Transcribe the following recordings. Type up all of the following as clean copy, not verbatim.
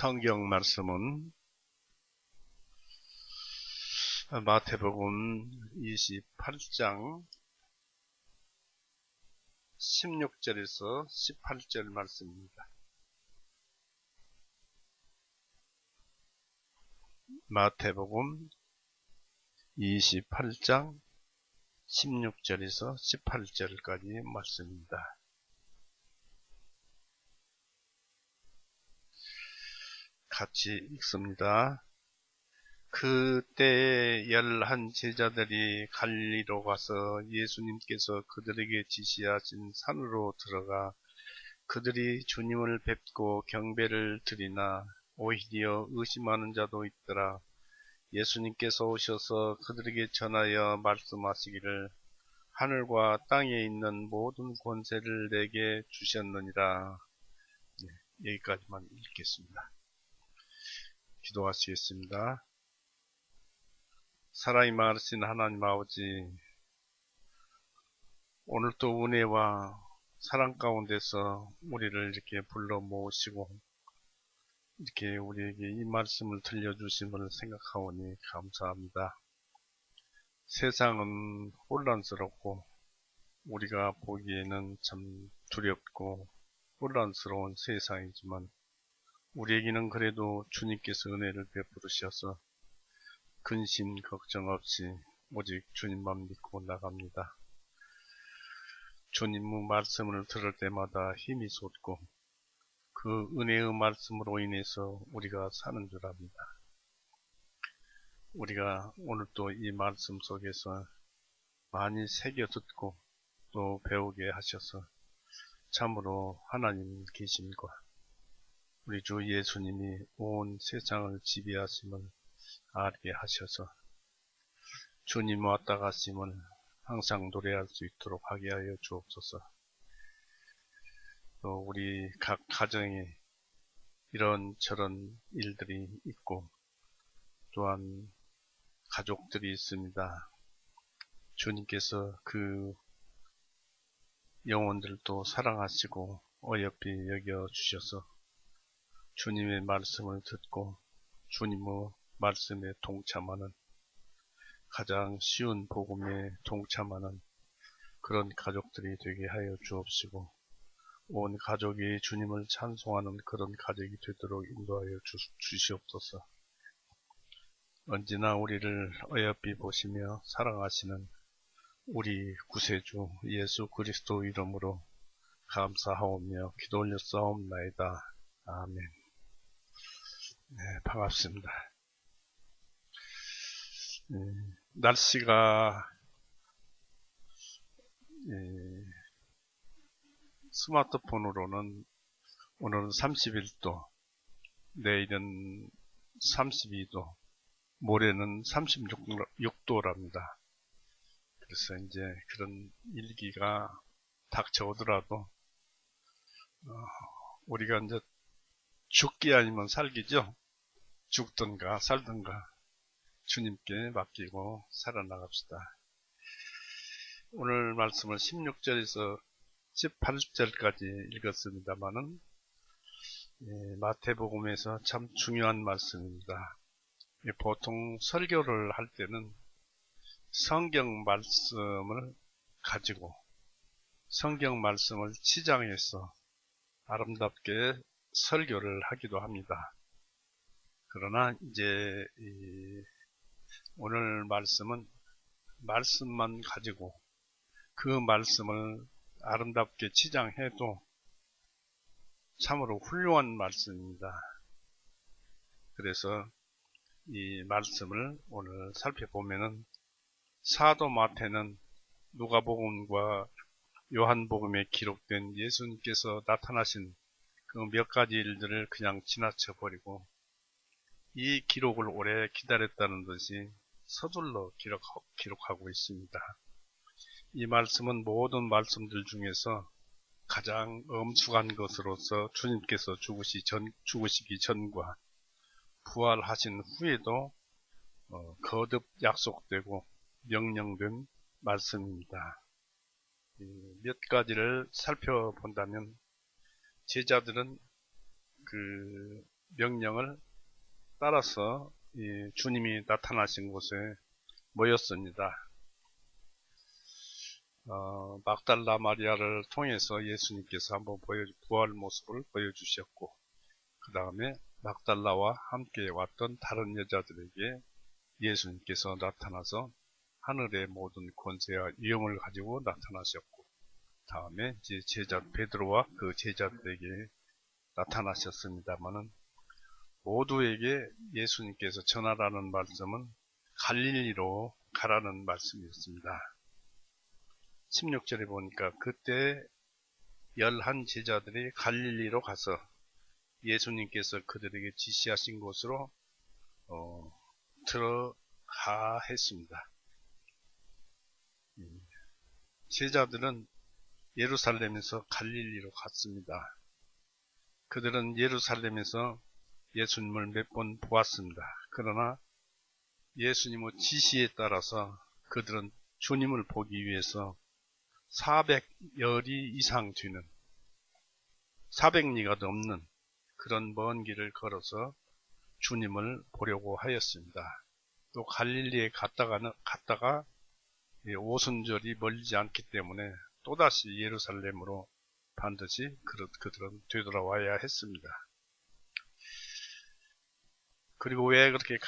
성경 말씀은 마태복음 28장 16절에서 18절 말씀입니다. 마태복음 28장 16절에서 18절까지 말씀입니다. 같이 읽습니다. 그때에 11 제자들이 갈릴리로 가서 예수님께서 그들에게 지시하신 산으로 들어가 그들이 주님을 뵙고 경배를 드리나 오히려 의심하는 자도 있더라. 예수님께서 오셔서 그들에게 전하여 말씀하시기를 하늘과 땅에 있는 모든 권세를 내게 주셨느니라. 여기까지만 읽겠습니다. 기도하시겠습니다. 살아있으신 하나님 아버지, 오늘도 은혜와 사랑 가운데서 우리를 이렇게 불러 모으시고 이렇게 우리에게 이 말씀을 들려주심을 생각하오니 감사합니다. 세상은 혼란스럽고 우리가 보기에는 참 두렵고 혼란스러운 세상이지만 우리에게는 그래도 주님께서 은혜를 베풀으셔서 근심 걱정 없이 오직 주님만 믿고 나갑니다. 주님 말씀을 들을 때마다 힘이 솟고 그 은혜의 말씀으로 인해서 우리가 사는 줄 압니다. 우리가 오늘도 이 말씀 속에서 많이 새겨 듣고 또 배우게 하셔서 참으로 하나님 계심과 우리 주 예수님이 온 세상을 지배하심을 알게 하셔서 주님 왔다 가심을 항상 노래할 수 있도록 하게 하여 주옵소서. 또 우리 각 가정에 이런저런 일들이 있고 또한 가족들이 있습니다. 주님께서 그 영혼들도 사랑하시고 어여삐 여겨주셔서 주님의 말씀을 듣고 주님의 말씀에 동참하는 가장 쉬운 복음에 동참하는 그런 가족들이 되게 하여 주옵시고 온 가족이 주님을 찬송하는 그런 가족이 되도록 인도하여 주시옵소서. 언제나 우리를 어여삐 보시며 사랑하시는 우리 구세주 예수 그리스도 이름으로 감사하오며 기도 올려 싸움나이다. 아멘. 네, 반갑습니다. 날씨가 스마트폰으로는 오늘은 31도, 내일은 32도, 모레는 36도랍니다. 그래서 이제 그런 일기가 닥쳐오더라도 우리가 이제 죽기 아니면 살기죠. 죽든가 살든가 주님께 맡기고 살아나갑시다. 오늘 말씀을 16절에서 18절까지 읽었습니다만은 마태복음에서 참 중요한 말씀입니다. 보통 설교를 할 때는 성경 말씀을 가지고 성경 말씀을 치장해서 아름답게 설교를 하기도 합니다. 그러나 이제 오늘 말씀은 말씀만 가지고 그 말씀을 아름답게 치장해도 참으로 훌륭한 말씀입니다. 그래서 이 말씀을 오늘 살펴보면은 사도 마태는 누가복음과 요한복음에 기록된 예수님께서 나타나신 그 몇 가지 일들을 그냥 지나쳐 버리고 이 기록을 오래 기다렸다는 듯이 서둘러 기록하고 있습니다. 이 말씀은 모든 말씀들 중에서 가장 엄숙한 것으로서 주님께서 죽으시기 전과 부활하신 후에도 거듭 약속되고 명령된 말씀입니다. 몇 가지를 살펴본다면 제자들은 그 명령을 따라서 이 주님이 나타나신 곳에 모였습니다. 막달라 마리아를 통해서 예수님께서 한번 부활 모습을 보여주셨고, 그 다음에 막달라와 함께 왔던 다른 여자들에게 예수님께서 나타나서 하늘의 모든 권세와 위엄을 가지고 나타나셨고, 다음에 이제 베드로와 그 제자들에게 나타나셨습니다마는, 모두에게 예수님께서 전하라는 말씀은 갈릴리로 가라는 말씀이었습니다. 16절에 보니까 그때 11 제자들이 갈릴리로 가서 예수님께서 그들에게 지시하신 곳으로 들어가 했습니다. 제자들은 예루살렘에서 갈릴리로 갔습니다. 그들은 예루살렘에서 예수님을 몇 번 보았습니다. 그러나 예수님의 지시에 따라서 그들은 주님을 보기 위해서 400여리 이상 되는 400리가 넘는 그런 먼 길을 걸어서 주님을 보려고 하였습니다. 또 갈릴리에 갔다가 오순절이 멀지 않기 때문에 또다시 예루살렘으로 반드시 그들은 되돌아와야 했습니다. 그리고 왜 그렇게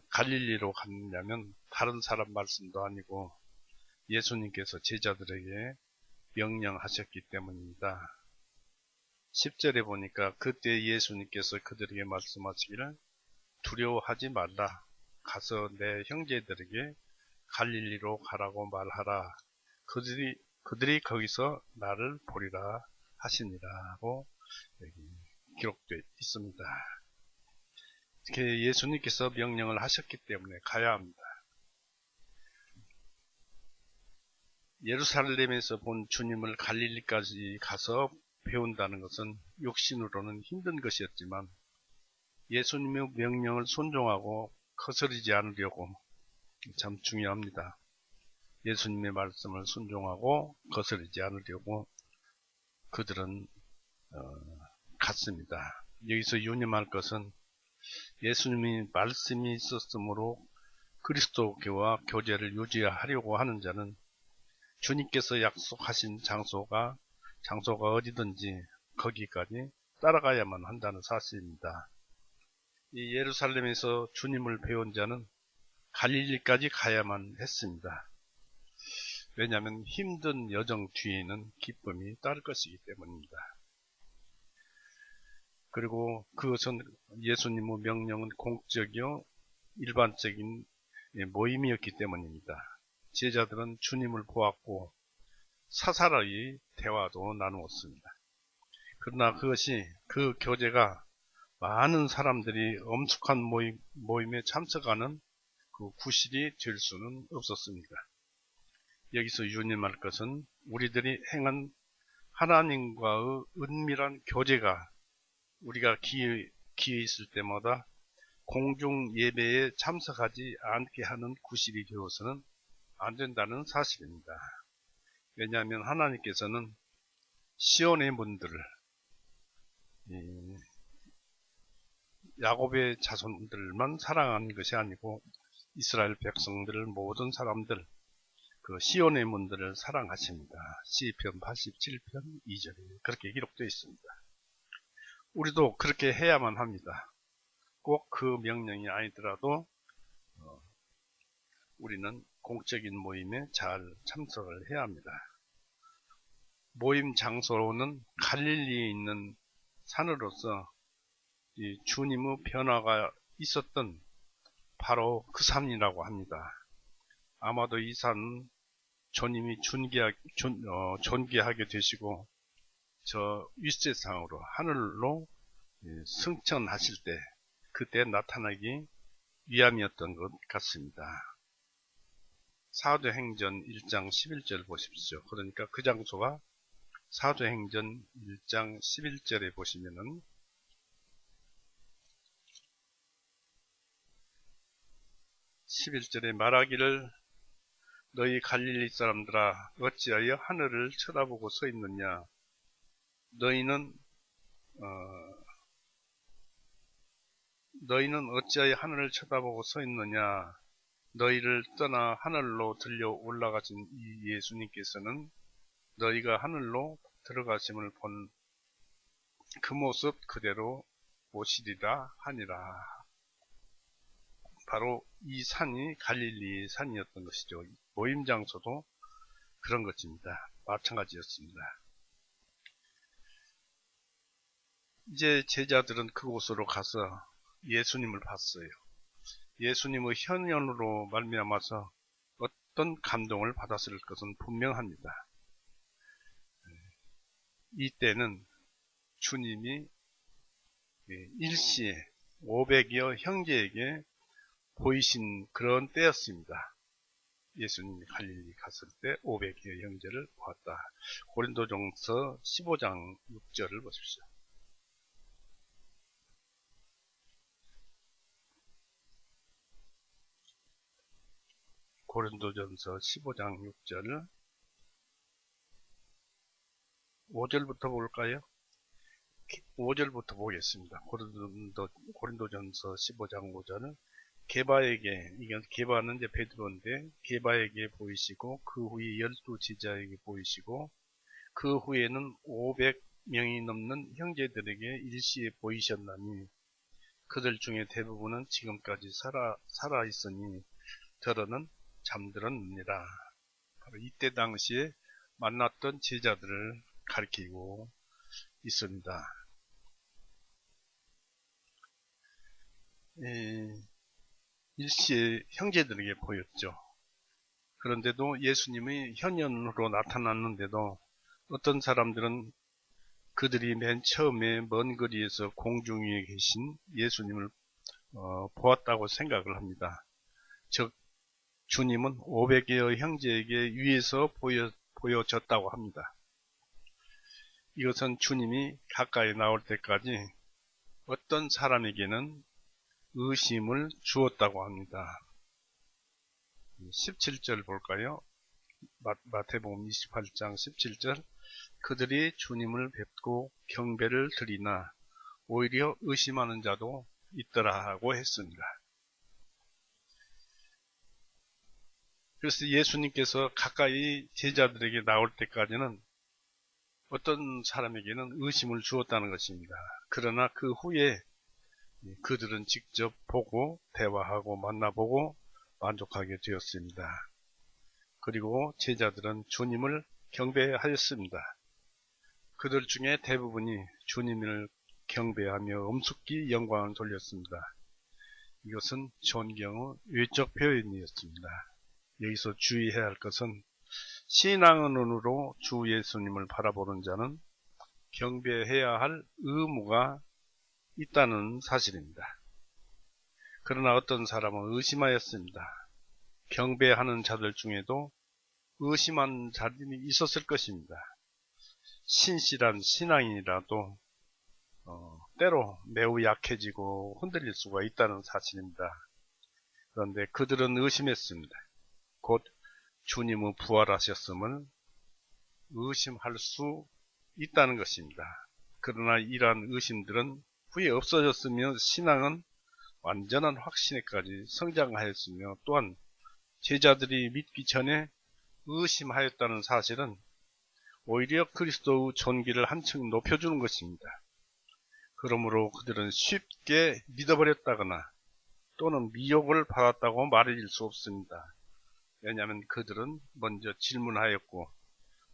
갈릴리로 갔냐면 다른 사람 말씀도 아니고 예수님께서 제자들에게 명령하셨기 때문입니다. 10절에 보니까 그때 예수님께서 그들에게 말씀하시기를 두려워하지 말라. 가서 내 형제들에게 갈릴리로 가라고 말하라. 그들이 거기서 나를 보리라 하시니라고 여기 기록되어 있습니다. 이렇게 예수님께서 명령을 하셨기 때문에 가야 합니다. 예루살렘에서 본 주님을 갈릴리까지 가서 배운다는 것은 육신으로는 힘든 것이었지만 예수님의 명령을 순종하고 거스르지 않으려고, 참 중요합니다. 예수님의 말씀을 순종하고 거스르지 않으려고 그들은 갔습니다. 여기서 유념할 것은 예수님이 말씀이 있었으므로 그리스도교와 교제를 유지하려고 하는 자는 주님께서 약속하신 장소가 어디든지 거기까지 따라가야만 한다는 사실입니다. 이 예루살렘에서 주님을 배운 자는 갈릴리까지 가야만 했습니다. 왜냐하면 힘든 여정 뒤에는 기쁨이 따를 것이기 때문입니다. 그리고 그것은 예수님의 명령은 공적이요 일반적인 모임이었기 때문입니다. 제자들은 주님을 보았고 사사로이 대화도 나누었습니다. 그러나 그 교제가 많은 사람들이 엄숙한 모임에 참석하는 그 구실이 될 수는 없었습니다. 여기서 유념할 것은 우리들이 행한 하나님과의 은밀한 교제가 우리가 기회 있을 때마다 공중 예배에 참석하지 않게 하는 구실이 되어서는 안 된다는 사실입니다. 왜냐하면 하나님께서는 시온의 문들을, 야곱의 자손들만 사랑한 것이 아니고 이스라엘 백성들 모든 사람들, 그 시온의 문들을 사랑하십니다. 시편 87편 2절에 그렇게 기록되어 있습니다. 우리도 그렇게 해야만 합니다. 꼭 그 명령이 아니더라도 우리는 공적인 모임에 잘 참석을 해야 합니다. 모임 장소로는 갈릴리에 있는 산으로서 이 주님의 변화가 있었던 바로 그 산이라고 합니다. 아마도 이 산은 주님이 존귀하게 되시고 저 윗세상으로 하늘로 승천하실 때 그때 나타나기 위함이었던 것 같습니다. 사도행전 1장 11절 보십시오. 그러니까 그 장소가 사도행전 1장 11절에 보시면은 11절에 말하기를 너희 갈릴리 사람들아 어찌하여 하늘을 쳐다보고 서 있느냐. 너희는 너희는 어찌하여 하늘을 쳐다보고 서 있느냐. 너희를 떠나 하늘로 들려 올라가신 이 예수님께서는 너희가 하늘로 들어가심을 본 그 모습 그대로 오시리라 하니라. 바로 이 산이 갈릴리의 산이었던 것이죠. 모임 장소도 그런 것입니다. 마찬가지였습니다. 이제 제자들은 그곳으로 가서 예수님을 봤어요. 예수님의 현현으로 말미암아서 어떤 감동을 받았을 것은 분명합니다. 이때는 주님이 일시에 500여 형제에게 보이신 그런 때였습니다. 예수님이 갈릴리 갔을 때 500여 형제를 보았다. 고린도전서 15장 6절을 보십시오. 고린도전서 15장 6절 5절부터 볼까요? 5절부터 보겠습니다. 고린도전서 15장 5절은 게바에게, 이건 게바는 이제 베드로인데 게바에게 보이시고 그 후에 12제자에게 보이시고 그 후에는 500명이 넘는 형제들에게 일시에 보이셨나니 그들 중에 대부분은 지금까지 살아 있으니 더러는 잠들었느니라. 바로 이때 당시에 만났던 제자들을 가리키고 있습니다. 일시에 형제들에게 보였죠. 그런데도 예수님이 현현으로 나타났는데도 어떤 사람들은 그들이 맨 처음에 먼 거리에서 공중 위에 계신 예수님을 보았다고 생각을 합니다. 즉 주님은 500여 형제에게 위에서 보여졌다고 합니다. 이것은 주님이 가까이 나올 때까지 어떤 사람에게는 의심을 주었다고 합니다. 17절 볼까요? 마태복음 28장 17절 그들이 주님을 뵙고 경배를 드리나 오히려 의심하는 자도 있더라 하고 했습니다. 그래서 예수님께서 가까이 제자들에게 나올 때까지는 어떤 사람에게는 의심을 주었다는 것입니다. 그러나 그 후에 그들은 직접 보고 대화하고 만나보고 만족하게 되었습니다. 그리고 제자들은 주님을 경배하였습니다. 그들 중에 대부분이 주님을 경배하며 엄숙히 영광을 돌렸습니다. 이것은 존경의 외적 표현이었습니다. 여기서 주의해야 할 것은 신앙의 눈으로 주 예수님을 바라보는 자는 경배해야 할 의무가 있다는 사실입니다. 그러나 어떤 사람은 의심하였습니다. 경배하는 자들 중에도 의심한 자들이 있었을 것입니다. 신실한 신앙인이라도 때로 매우 약해지고 흔들릴 수가 있다는 사실입니다. 그런데 그들은 의심했습니다. 곧 주님의 부활하셨음을 의심할 수 있다는 것입니다. 그러나 이러한 의심들은 후에 없어졌으며 신앙은 완전한 확신에까지 성장하였으며 또한 제자들이 믿기 전에 의심하였다는 사실은 오히려 그리스도의 존귀를 한층 높여주는 것입니다. 그러므로 그들은 쉽게 믿어버렸다거나 또는 미혹을 받았다고 말해질 수 없습니다. 왜냐하면 그들은 먼저 질문하였고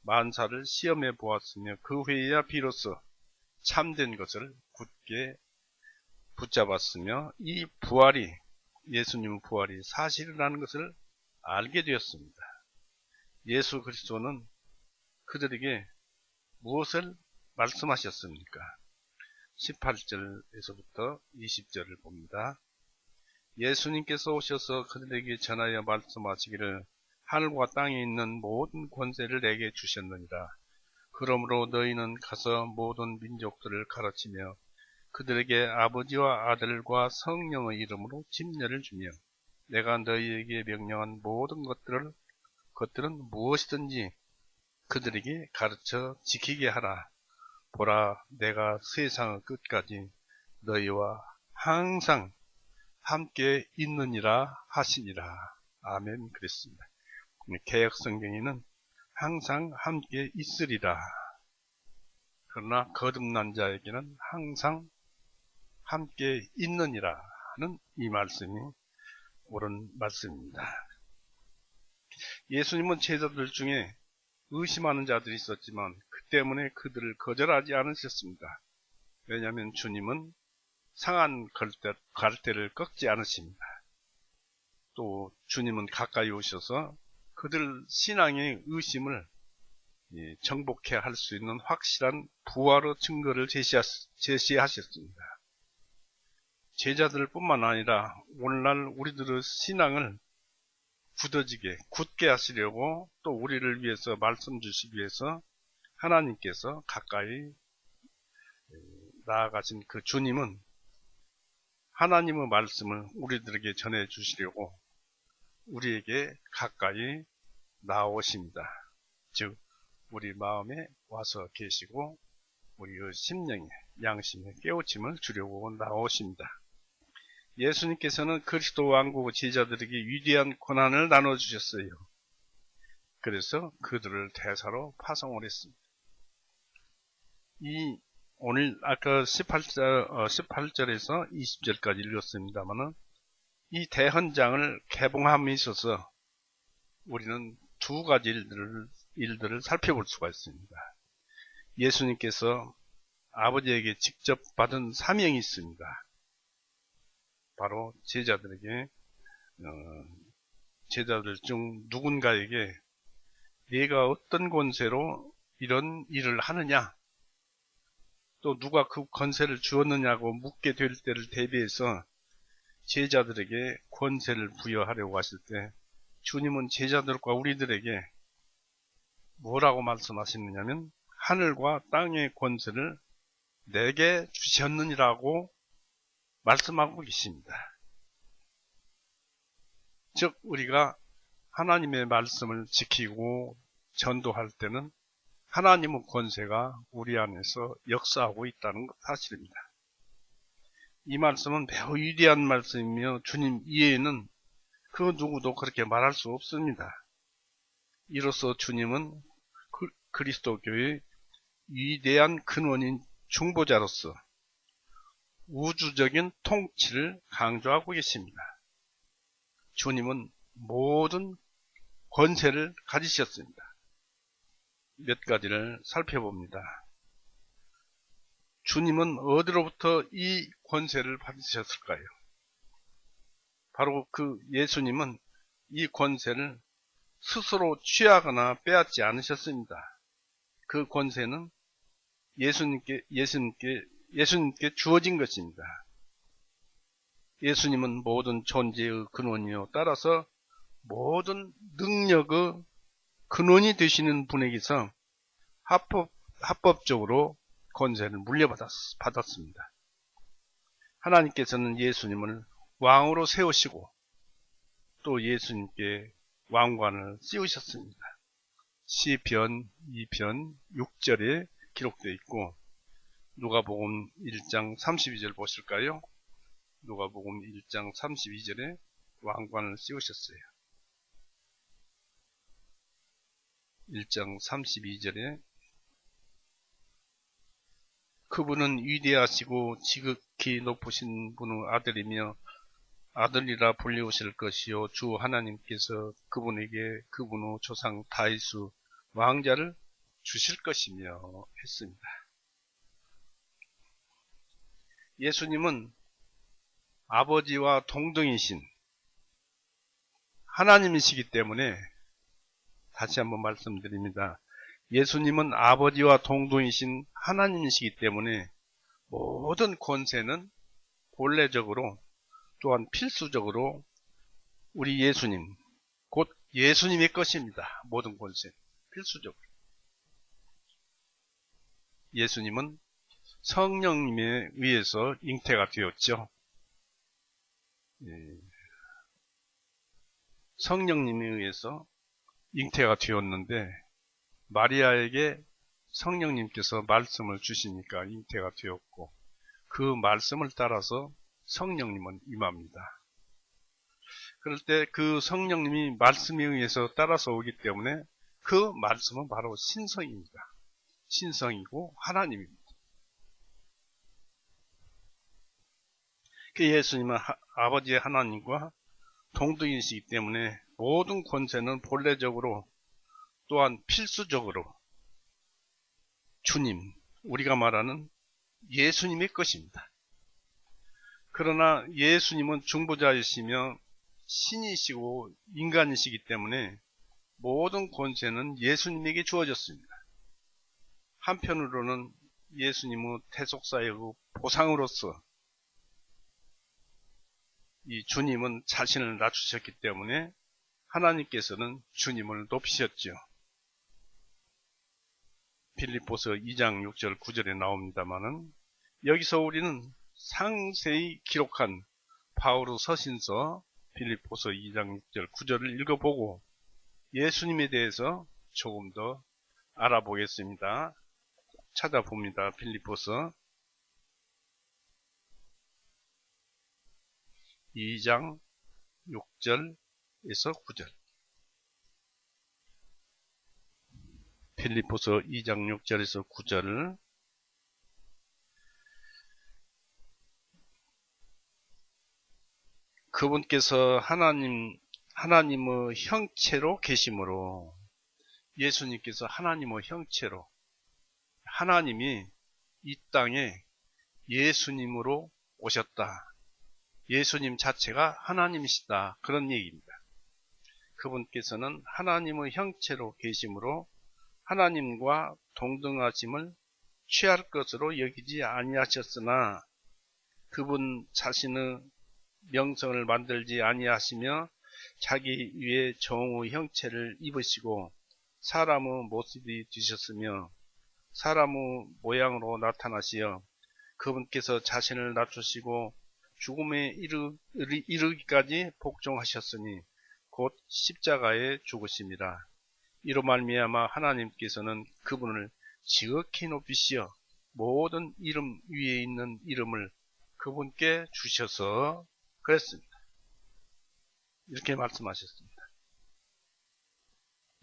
만사를 시험해 보았으며 그 후에야 비로소 참된 것을 굳게 붙잡았으며 이 부활이 예수님의 부활이 사실이라는 것을 알게 되었습니다. 예수 그리스도는 그들에게 무엇을 말씀하셨습니까? 18절에서부터 20절을 봅니다. 예수님께서 오셔서 그들에게 전하여 말씀하시기를 하늘과 땅에 있는 모든 권세를 내게 주셨느니라. 그러므로 너희는 가서 모든 민족들을 가르치며 그들에게 아버지와 아들과 성령의 이름으로 집례를 주며 내가 너희에게 명령한 모든 것들은 무엇이든지 그들에게 가르쳐 지키게 하라. 보라, 내가 세상의 끝까지 너희와 항상 함께 있느니라 하시니라. 아멘. 그랬습니다. 개역성경에는 항상 함께 있으리라. 그러나 거듭난 자에게는 항상 함께 있느니라 하는 이 말씀이 옳은 말씀입니다. 예수님은 제자들 중에 의심하는 자들이 있었지만 그 때문에 그들을 거절하지 않으셨습니다. 왜냐하면 주님은 상한 갈대를 꺾지 않으십니다. 또 주님은 가까이 오셔서 그들 신앙의 의심을 정복해 할 수 있는 확실한 부활의 증거를 제시하셨습니다. 제자들 뿐만 아니라 오늘날 우리들의 신앙을 굳어지게 굳게 하시려고 또 우리를 위해서 말씀 주시기 위해서 하나님께서 가까이 나아가신 그 주님은 하나님의 말씀을 우리들에게 전해 주시려고 우리에게 가까이 나오십니다. 즉 우리 마음에 와서 계시고 우리의 심령에 양심에 깨우침을 주려고 나오십니다. 예수님께서는 그리스도 왕국 제자들에게 위대한 권한을 나눠주셨어요. 그래서 그들을 대사로 파송을 했습니다. 오늘 아까 18절에서 20절까지 읽었습니다만은 이 대헌장을 개봉함에 있어서 우리는 두 가지 일들을 살펴볼 수가 있습니다. 예수님께서 아버지에게 직접 받은 사명이 있습니다. 바로 제자들 중 누군가에게 네가 어떤 권세로 이런 일을 하느냐, 또 누가 그 권세를 주었느냐고 묻게 될 때를 대비해서 제자들에게 권세를 부여하려고 하실 때 주님은 제자들과 우리들에게 뭐라고 말씀하시느냐면 하늘과 땅의 권세를 내게 주셨느니라고 말씀하고 계십니다. 즉 우리가 하나님의 말씀을 지키고 전도할 때는 하나님의 권세가 우리 안에서 역사하고 있다는 사실입니다. 이 말씀은 매우 위대한 말씀이며 주님 이외에는 그 누구도 그렇게 말할 수 없습니다. 이로써 주님은 그리스도교의 위대한 근원인 중보자로서 우주적인 통치를 강조하고 계십니다. 주님은 모든 권세를 가지셨습니다. 몇 가지를 살펴봅니다. 주님은 어디로부터 이 권세를 받으셨을까요? 바로 예수님은 이 권세를 스스로 취하거나 빼앗지 않으셨습니다. 그 권세는 예수님께 주어진 것입니다. 예수님은 모든 존재의 근원이요 따라서 모든 능력의 근원이 되시는 분에게서 합법적으로 권세를 물려받았습니다. 하나님께서는 예수님을 왕으로 세우시고 또 예수님께 왕관을 씌우셨습니다. 시편 2편 6절에 기록되어 있고 누가복음 1장 32절 보실까요? 누가복음 1장 32절에 왕관을 씌우셨어요. 1장 32절에 그분은 위대하시고 지극히 높으신 분의 아들이며 아들이라 불리우실 것이요 주 하나님께서 그분에게 그분의 조상 다윗의 왕자를 주실 것이며 했습니다. 예수님은 아버지와 동등이신 하나님이시기 때문에 다시 한번 말씀드립니다. 예수님은 아버지와 동등이신 하나님이시기 때문에 모든 권세는 본래적으로 또한 필수적으로 우리 예수님, 곧 예수님의 것입니다. 모든 권세 필수적으로. 예수님은 성령님에 의해서 잉태가 되었죠. 성령님에 의해서 잉태가 되었는데 마리아에게 성령님께서 말씀을 주시니까 잉태가 되었고 그 말씀을 따라서 성령님은 임합니다. 그럴 때 그 성령님이 말씀에 의해서 따라서 오기 때문에 그 말씀은 바로 신성입니다. 신성이고 하나님입니다. 그 예수님은 아버지의 하나님과 동등이시기 때문에 모든 권세는 본래적으로 또한 필수적으로 주님, 우리가 말하는 예수님의 것입니다. 그러나 예수님은 중보자이시며 신이시고 인간이시기 때문에 모든 권세는 예수님에게 주어졌습니다. 한편으로는 예수님의 대속사의 보상으로서 이 주님은 자신을 낮추셨기 때문에 하나님께서는 주님을 높이셨죠. 빌립보서 2장 6절 9절에 나옵니다마는 여기서 우리는 상세히 기록한 바울의 서신서 빌립보서 2장 6절 9절을 읽어보고 예수님에 대해서 조금 더 알아보겠습니다. 찾아봅니다. 빌립보서 2장 6절에서 9절. 빌립보서 2장 6절에서 9절을 그분께서 하나님의 형체로 계심으로 예수님께서 하나님의 형체로 하나님이 이 땅에 예수님으로 오셨다. 예수님 자체가 하나님이시다. 그런 얘기입니다. 그분께서는 하나님의 형체로 계심으로 하나님과 동등하심을 취할 것으로 여기지 아니하셨으나 그분 자신의 명성을 만들지 아니하시며 자기 위에 종의 형체를 입으시고 사람의 모습이 되셨으며 사람의 모양으로 나타나시어 그분께서 자신을 낮추시고 죽음에 이르기까지 복종하셨으니 곧 십자가에 죽으심이라. 이로 말미암아 하나님께서는 그분을 지극히 높이시어 모든 이름 위에 있는 이름을 그분께 주셔서 그랬습니다. 이렇게 말씀하셨습니다.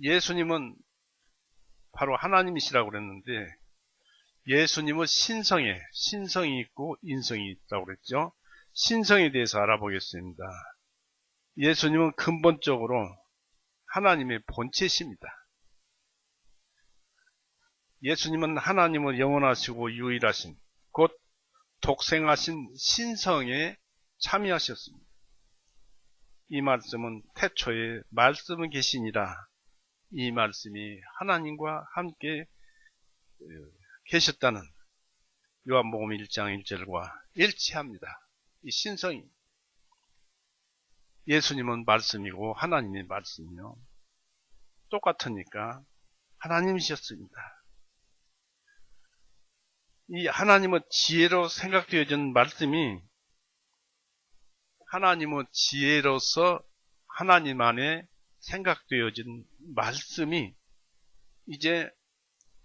예수님은 바로 하나님이시라고 그랬는데 예수님은 신성이 있고 인성이 있다고 그랬죠. 신성에 대해서 알아보겠습니다. 예수님은 근본적으로 하나님의 본체십니다. 예수님은 하나님은 영원하시고 유일하신 곧 독생하신 신성에 참여하셨습니다. 이 말씀은 태초에 말씀은 계시니라. 이 말씀이 하나님과 함께 계셨다는 요한복음 1장 1절과 일치합니다. 이 신성이 예수님은 말씀이고 하나님의 말씀이요 똑같으니까 하나님이셨습니다. 이 하나님의 지혜로 생각되어진 말씀이 하나님의 지혜로서 하나님 안에 생각되어진 말씀이 이제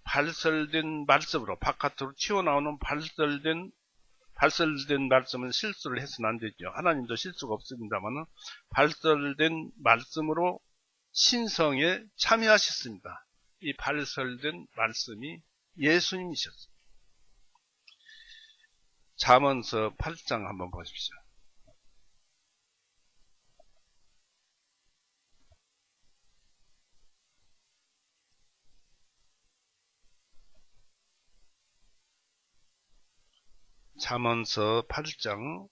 발설된 말씀으로 바깥으로 튀어나오는 발설된 말씀은 실수를 해서는 안 되죠. 하나님도 실수가 없습니다만 발설된 말씀으로 신성에 참여하셨습니다. 이 발설된 말씀이 예수님이셨습니다. 잠언서 8장 한번 보십시오. 잠언서 8장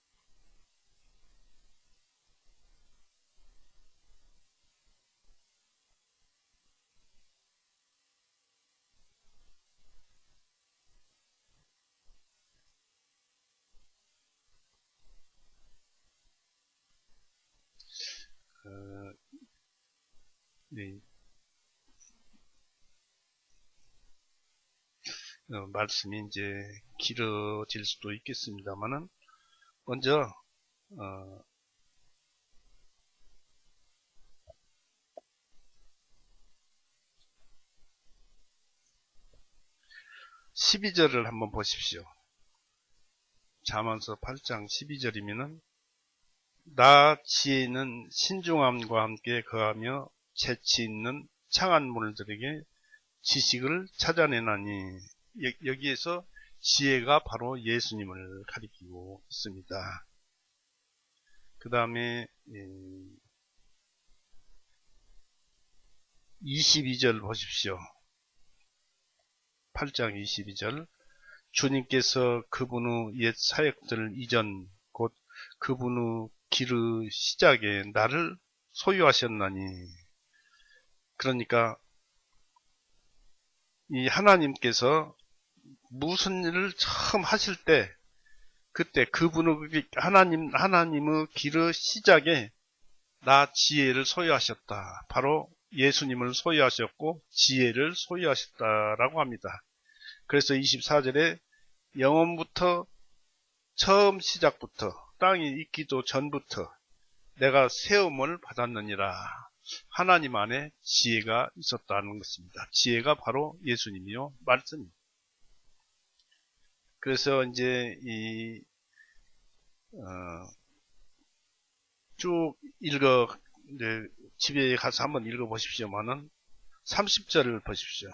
1 말씀이 이제 길어질 수도 있겠습니다만은 먼저 12절을 한번 보십시오. 잠언서 8장 12절이면은 나 지혜 있는 신중함과 함께 거하며 재치 있는 창한 물들에게 지식을 찾아내나니, 여기에서 지혜가 바로 예수님을 가리키고 있습니다. 그 다음에 22절 보십시오. 8장 22절. 주님께서 그분의 옛 사역들 이전 곧 그분의 길의 시작에 나를 소유하셨나니. 그러니까 이 하나님께서 무슨 일을 처음 하실 때 그때 그분의 하나님의 길의 시작에 나 지혜를 소유하셨다. 바로 예수님을 소유하셨고 지혜를 소유하셨다라고 합니다. 그래서 24절에 영원부터 처음 시작부터 땅이 있기도 전부터 내가 세움을 받았느니라. 하나님 안에 지혜가 있었다는 것입니다. 지혜가 바로 예수님이요 말씀입니다. 그래서 이제 쭉 이제 집에 가서 한번 읽어보십시오만은 30절을 보십시오.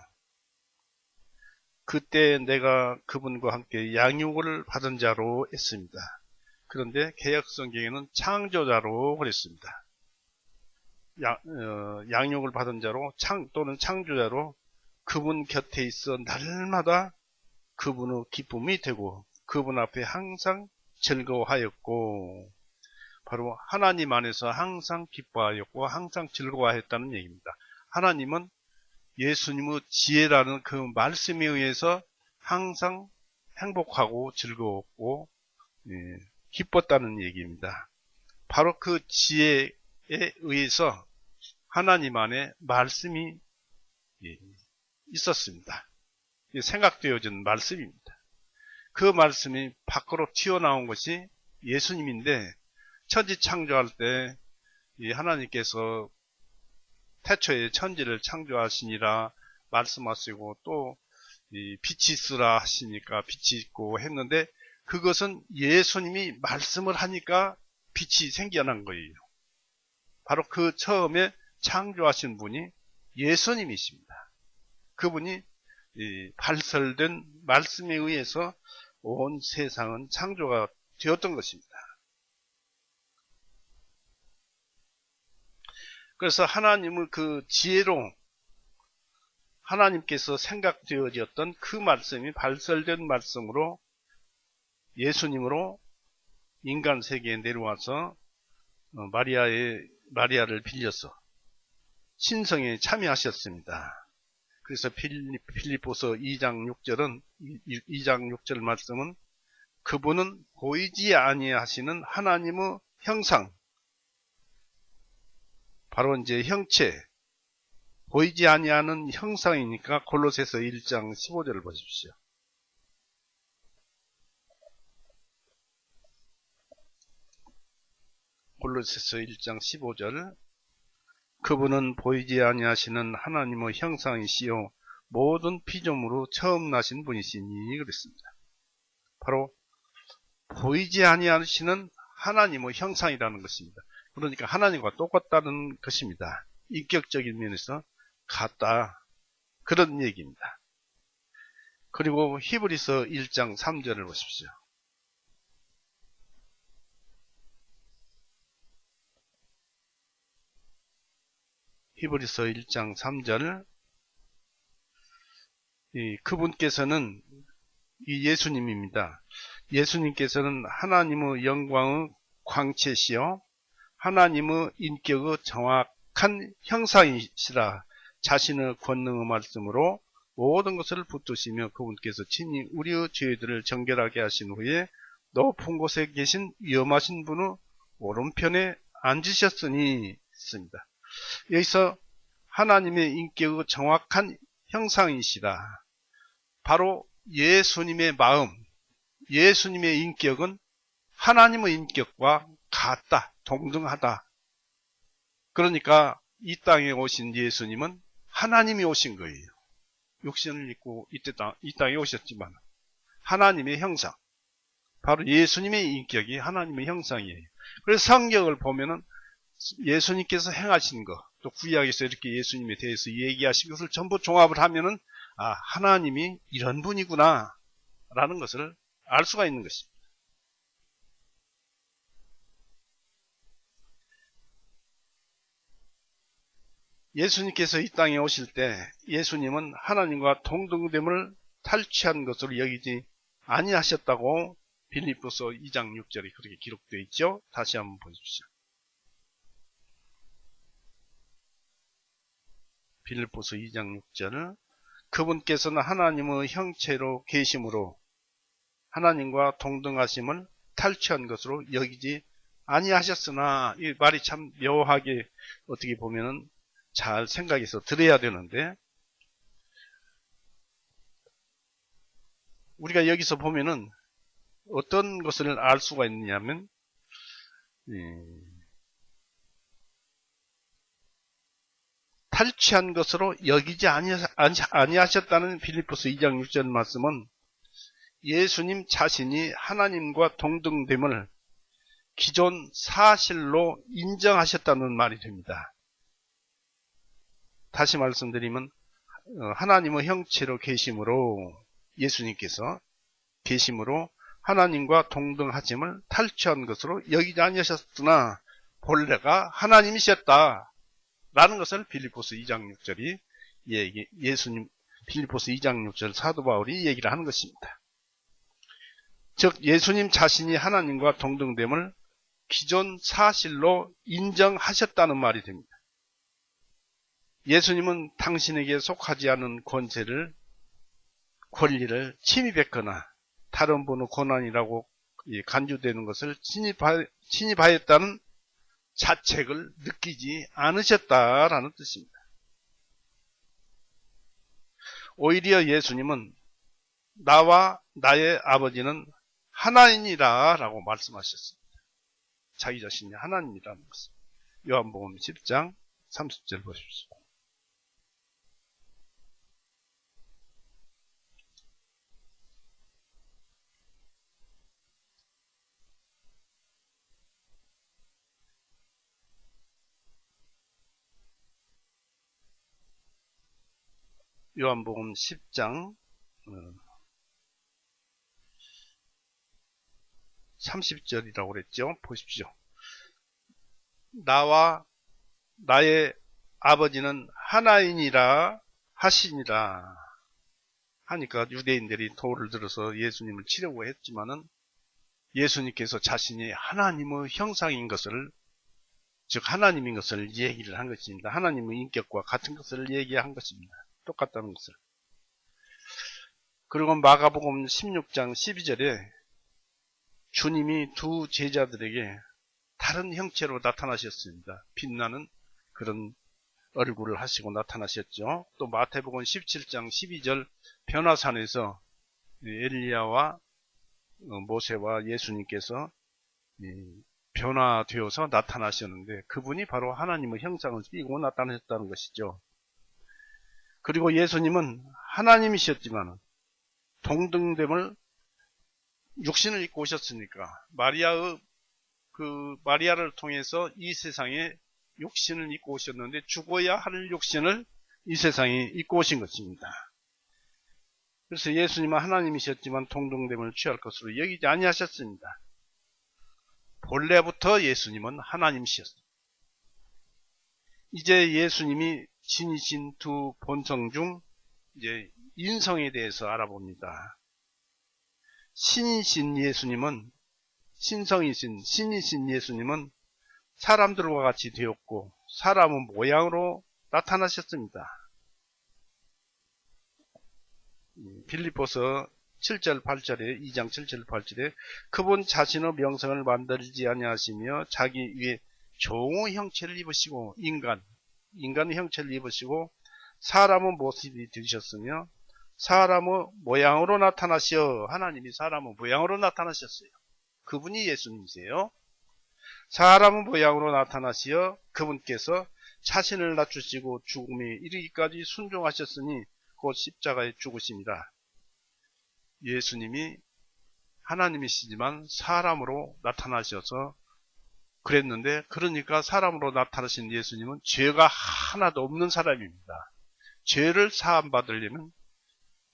그때 내가 그분과 함께 양육을 받은 자로 했습니다. 그런데 개역성경에는 창조자로 그랬습니다. 양육을 받은 자로 또는 창조자로 그분 곁에 있어 날마다 그분의 기쁨이 되고 그분 앞에 항상 즐거워하였고, 바로 하나님 안에서 항상 기뻐하였고 항상 즐거워하였다는 얘기입니다. 하나님은 예수님의 지혜라는 그 말씀에 의해서 항상 행복하고 즐거웠고 기뻤다는 얘기입니다. 바로 그 지혜에 의해서 하나님 안에 말씀이 있었습니다. 생각되어진 말씀입니다. 그 말씀이 밖으로 튀어나온 것이 예수님인데, 천지 창조할 때 하나님께서 태초에 천지를 창조하시니라 말씀하시고 또 빛이 있으라 하시니까 빛이 있고 했는데, 그것은 예수님이 말씀을 하니까 빛이 생겨난 거예요. 바로 그 처음에 창조하신 분이 예수님이십니다. 그분이 발설된 말씀에 의해서 온 세상은 창조가 되었던 것입니다. 그래서 하나님의 그 지혜로 하나님께서 생각되어졌던 그 말씀이 발설된 말씀으로 예수님으로 인간 세계에 내려와서 마리아를 빌려서 신성에 참여하셨습니다. 그래서 빌립보서 2장 6절은 2장 6절 말씀은 그분은 보이지 아니하시는 하나님의 형상, 바로 이제 형체, 보이지 아니하는 형상이니까 골로새서 1장 15절을 보십시오. 골로새서 1장 15절. 그분은 보이지 아니하시는 하나님의 형상이시요 모든 피조물로 처음 나신 분이시니 그랬습니다. 바로 보이지 아니하시는 하나님의 형상이라는 것입니다. 그러니까 하나님과 똑같다는 것입니다. 인격적인 면에서 같다, 그런 얘기입니다. 그리고 히브리서 1장 3절을 보십시오. 히브리서 1장 3절. 그분께서는 이 예수님입니다. 예수님께서는 하나님의 영광의 광채시요 하나님의 인격의 정확한 형상이시라 자신의 권능의 말씀으로 모든 것을 붙드시며 그분께서 친히 우리의 죄들을 정결하게 하신 후에 높은 곳에 계신 위엄하신 분의 오른편에 앉으셨으니 있습니다. 여기서 하나님의 인격의 정확한 형상이시라, 바로 예수님의 마음, 예수님의 인격은 하나님의 인격과 같다, 동등하다. 그러니까 이 땅에 오신 예수님은 하나님이 오신 거예요. 육신을 입고 이 땅에 오셨지만 하나님의 형상, 바로 예수님의 인격이 하나님의 형상이에요. 그래서 성경을 보면은 예수님께서 행하신 것, 또 구약에서 이렇게 예수님에 대해서 얘기하신 것을 전부 종합을 하면은 하나님이 이런 분이구나 라는 것을 알 수가 있는 것입니다. 예수님께서 이 땅에 오실 때 예수님은 하나님과 동등됨을 탈취한 것으로 여기지 아니하셨다고 빌립보서 2장 6절에 그렇게 기록되어 있죠. 다시 한번 보십시오. 빌립보서 2장 6절, 그분께서는 하나님의 형체로 계심으로 하나님과 동등하심을 탈취한 것으로 여기지 아니하셨으나, 이 말이 참 묘하게 어떻게 보면은 잘 생각해서 들어야 되는데, 우리가 여기서 보면은 어떤 것을 알 수가 있느냐면, 탈취한 것으로 여기지 아니하셨다는 빌립보서 2장 6절 말씀은 예수님 자신이 하나님과 동등됨을 기존 사실로 인정하셨다는 말이 됩니다. 다시 말씀드리면 하나님의 형체로 계심으로, 예수님께서 계심으로 하나님과 동등하심을 탈취한 것으로 여기지 아니하셨으나 본래가 하나님이셨다 라는 것을 빌립보서 2장 6절이 예수님 빌립보서 2장 6절 사도 바울이 얘기를 하는 것입니다. 즉 예수님 자신이 하나님과 동등됨을 기존 사실로 인정하셨다는 말이 됩니다. 예수님은 당신에게 속하지 않은 권리를 침입했거나 다른 분의 권한이라고 간주되는 것을 침입하였다는 자책을 느끼지 않으셨다라는 뜻입니다. 오히려 예수님은 나와 나의 아버지는 하나이니라 라고 말씀하셨습니다. 자기 자신이 하나님이라는 것을. 요한복음 10장 30절 보십시오. 요한복음 10장 30절이라고 그랬죠. 보십시오. 나와 나의 아버지는 하나이니라 하시니라 하니까 유대인들이 돌을 들어서 예수님을 치려고 했지만은 예수님께서 자신이 하나님의 형상인 것을, 즉 하나님인 것을 얘기를 한 것입니다. 하나님의 인격과 같은 것을 얘기한 것입니다. 똑같다는 것을. 그리고 마가복음 16장 12절에 주님이 두 제자들에게 다른 형체로 나타나셨습니다. 빛나는 그런 얼굴을 하시고 나타나셨죠. 또 마태복음 17장 12절 변화산에서 엘리야와 모세와 예수님께서 변화되어서 나타나셨는데 그분이 바로 하나님의 형상을 띠고 나타나셨다는 것이죠. 그리고 예수님은 하나님이셨지만 동등됨을 육신을 입고 오셨으니까 마리아를 통해서 이 세상에 육신을 입고 오셨는데 죽어야 할 육신을 이 세상에 입고 오신 것입니다. 그래서 예수님은 하나님이셨지만 동등됨을 취할 것으로 여기지 아니하셨습니다. 본래부터 예수님은 하나님이셨습니다. 이제 예수님이 신이신 두 본성 중 이제 인성에 대해서 알아봅니다. 신이신 예수님은 사람들과 같이 되었고 사람의 모양으로 나타나셨습니다. 빌립보서 7절 8절에 2장 7절 8절에 그분 자신의 명성을 만들지 아니하시며 자기 위에 종의 형체를 입으시고 인간의 형체를 입으시고 사람의 모습이 되셨으며 사람의 모양으로 나타나시어, 하나님이 사람의 모양으로 나타나셨어요. 그분이 예수님이세요. 사람의 모양으로 나타나시어 그분께서 자신을 낮추시고 죽음에 이르기까지 순종하셨으니 곧 십자가에 죽으십니다. 예수님이 하나님이시지만 사람으로 나타나셔서 그랬는데, 그러니까 사람으로 나타나신 예수님은 죄가 하나도 없는 사람입니다. 죄를 사함받으려면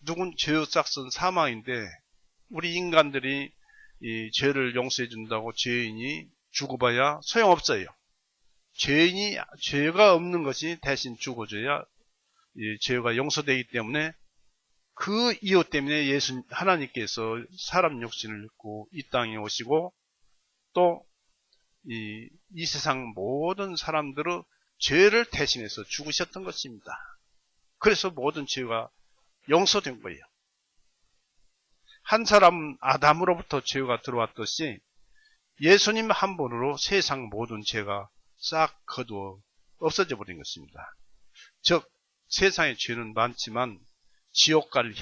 누군 죄의 싹은 사망인데, 우리 인간들이 이 죄를 용서해 준다고 죄인이 죽어봐야 소용없어요. 죄가 없는 것이 대신 죽어줘야 이 죄가 용서되기 때문에, 그 이유 때문에 하나님께서 사람 육신을 입고 이 땅에 오시고, 또 이 세상 모든 사람들의 죄를 대신해서 죽으셨던 것입니다. 그래서 모든 죄가 용서된 거예요. 한 사람 아담으로부터 죄가 들어왔듯이 예수님 한 분으로 세상 모든 죄가 싹 거두어 없어져 버린 것입니다. 즉 세상의 죄는 많지만 지옥 갈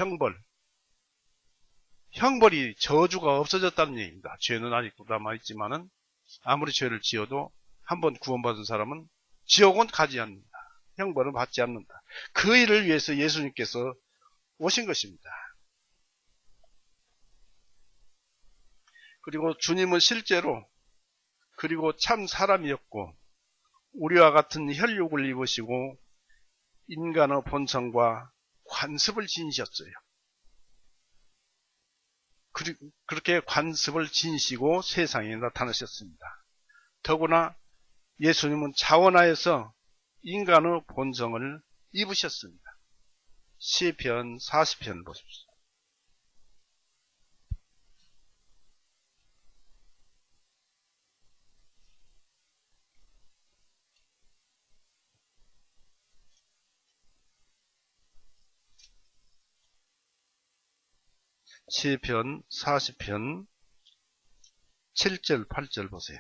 형벌이 저주가 없어졌다는 얘기입니다. 죄는 아직도 남아있지만은 아무리 죄를 지어도 한번 구원받은 사람은 지옥은 가지 않는다. 형벌은 받지 않는다. 그 일을 위해서 예수님께서 오신 것입니다. 그리고 주님은 실제로 그리고 참 사람이었고 우리와 같은 혈육을 입으시고 인간의 본성과 관습을 지니셨어요. 그렇게 관습을 지니시고 세상에 나타나셨습니다. 더구나 예수님은 자원하여서 인간의 본성을 입으셨습니다. 시편 40편 보십시오. 시편 40편 7절 8절 보세요.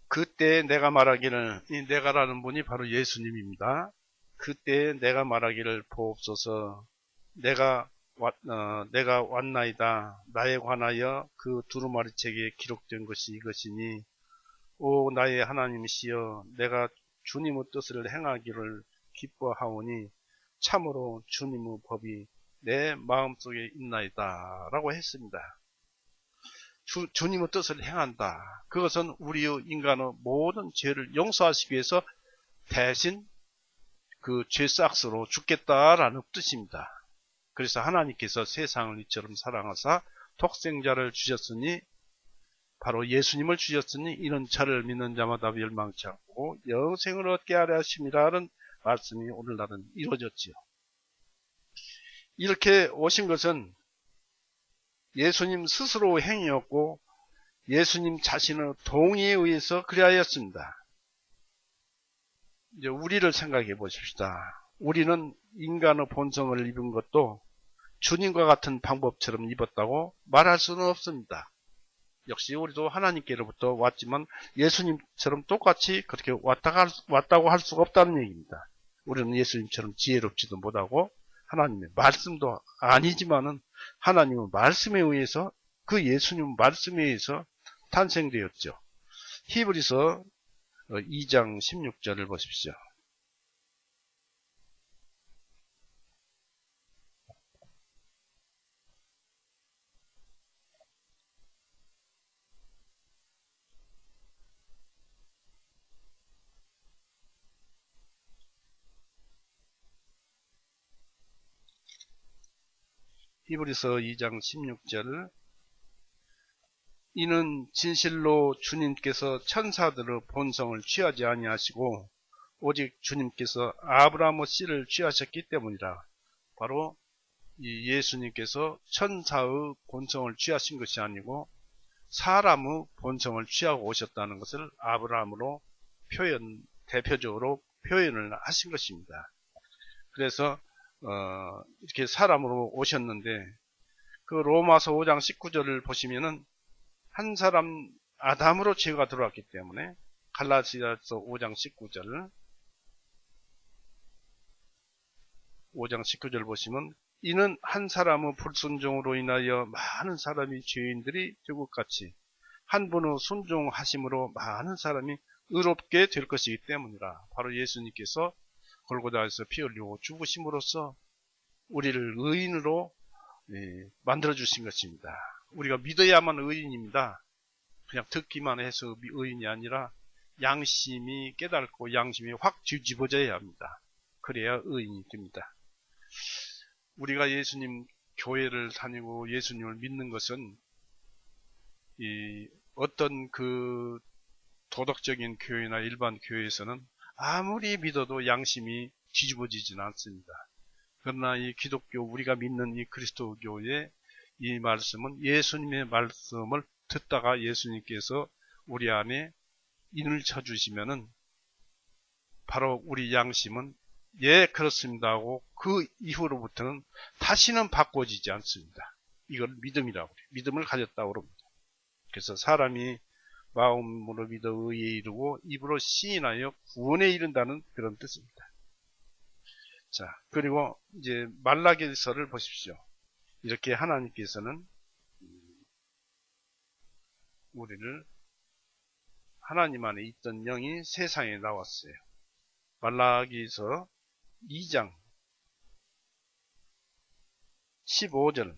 그때 내가 말하기를, 이 내가라는 분이 바로 예수님입니다. 그때 내가 말하기를 보옵소서. 내가 왔나이다. 나에 관하여 그 두루마리책에 기록된 것이 이것이니, 오 나의 하나님이시여, 내가 주님의 뜻을 행하기를 기뻐하오니 참으로 주님의 법이 내 마음속에 있나이다 라고 했습니다. 주님의 뜻을 행한다. 그것은 우리의 인간의 모든 죄를 용서하시기 위해서 대신 그 죄싹스로 죽겠다라는 뜻입니다. 그래서 하나님께서 세상을 이처럼 사랑하사 독생자를 주셨으니, 바로 예수님을 주셨으니 이는 저를 믿는 자마다 멸망치 않고 영생을 얻게 하려 하심이라는 말씀이 오늘날은 이루어졌지요. 이렇게 오신 것은 예수님 스스로 행위였고 예수님 자신의 동의에 의해서 그리하였습니다. 이제 우리를 생각해 보십시다. 우리는 인간의 본성을 입은 것도 주님과 같은 방법처럼 입었다고 말할 수는 없습니다. 역시 우리도 하나님께로부터 왔지만 예수님처럼 똑같이 그렇게 왔다고 할 수가 없다는 얘기입니다. 우리는 예수님처럼 지혜롭지도 못하고 하나님의 말씀도 아니지만은 하나님의 말씀에 의해서, 그 예수님 말씀에 의해서 탄생되었죠. 히브리서 2장 16절을 보십시오. 히브리서 2장 16절, 이는 진실로 주님께서 천사들의 본성을 취하지 아니하시고 오직 주님께서 아브라함의 씨를 취하셨기 때문이라. 바로 이 예수님께서 천사의 본성을 취하신 것이 아니고 사람의 본성을 취하고 오셨다는 것을 아브라함으로 대표적으로 표현을 하신 것입니다. 그래서 이렇게 사람으로 오셨는데, 그 로마서 5장 19절을 보시면은 한 사람 아담으로 죄가 들어왔기 때문에, 갈라디아서 5장 19절 보시면, 이는 한 사람의 불순종으로 인하여 많은 사람이 죄인들이 될 것 같이 한 분의 순종하심으로 많은 사람이 의롭게 될 것이기 때문이라. 바로 예수님께서 골고다에서 피 흘리고 죽으심으로써 우리를 의인으로 만들어 주신 것입니다. 우리가 믿어야만 의인입니다. 그냥 듣기만 해서 의인이 아니라 양심이 깨닫고 양심이 확 뒤집어져야 합니다. 그래야 의인이 됩니다. 우리가 예수님 교회를 다니고 예수님을 믿는 것은 어떤 그 도덕적인 교회나 일반 교회에서는 아무리 믿어도 양심이 뒤집어지지는 않습니다. 그러나 이 기독교, 우리가 믿는 이 그리스도교의 이 말씀은 예수님의 말씀을 듣다가 예수님께서 우리 안에 인을 쳐주시면은 바로 우리 양심은 예 그렇습니다 하고 그 이후로부터는 다시는 바꿔지지 않습니다. 이걸 믿음이라고 그래요. 믿음을 가졌다고 그럽니다. 그래서 사람이 마음으로 믿어 의에 이르고 입으로 시인하여 구원에 이른다는 그런 뜻입니다. 자, 그리고 이제 말라기서를 보십시오. 이렇게 하나님께서는 우리를 하나님 안에 있던 영이 세상에 나왔어요. 말라기서 2장 15절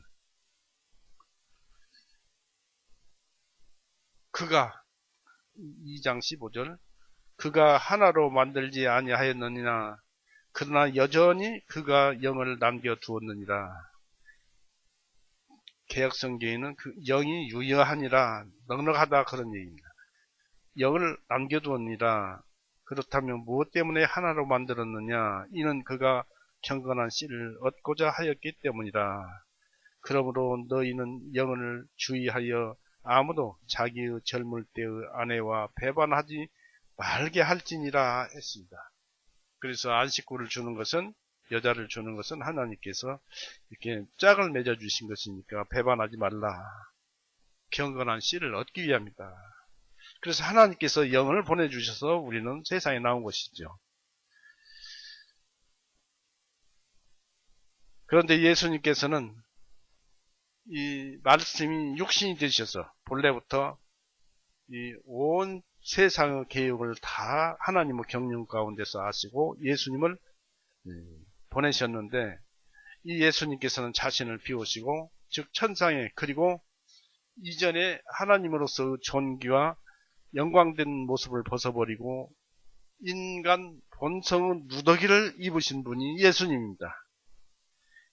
그가 2장 15절 그가 하나로 만들지 아니하였느니라 그러나 여전히 그가 영을 남겨두었느니라. 개역성경에는 그 영이 유효하니라 넉넉하다 그런 얘기입니다. 영을 남겨두었니라. 그렇다면 무엇 때문에 하나로 만들었느냐? 이는 그가 경건한 씨를 얻고자 하였기 때문이라. 그러므로 너희는 영을 주의하여 아무도 자기의 젊을 때의 아내와 배반하지 말게 할지니라 했습니다. 그래서 안식구를 주는 것은 여자를 주는 것은 하나님께서 이렇게 짝을 맺어 주신 것이니까 배반하지 말라. 경건한 씨를 얻기 위함이다. 그래서 하나님께서 영을 보내주셔서 우리는 세상에 나온 것이죠. 그런데 예수님께서는 이 말씀이 육신이 되셔서 본래부터 이 온 세상의 계획을 다 하나님의 경륜 가운데서 아시고 예수님을 보내셨는데 이 예수님께서는 자신을 비우시고 즉 천상에 그리고 이전에 하나님으로서의 존귀와 영광된 모습을 벗어버리고 인간 본성의 누더기를 입으신 분이 예수님입니다.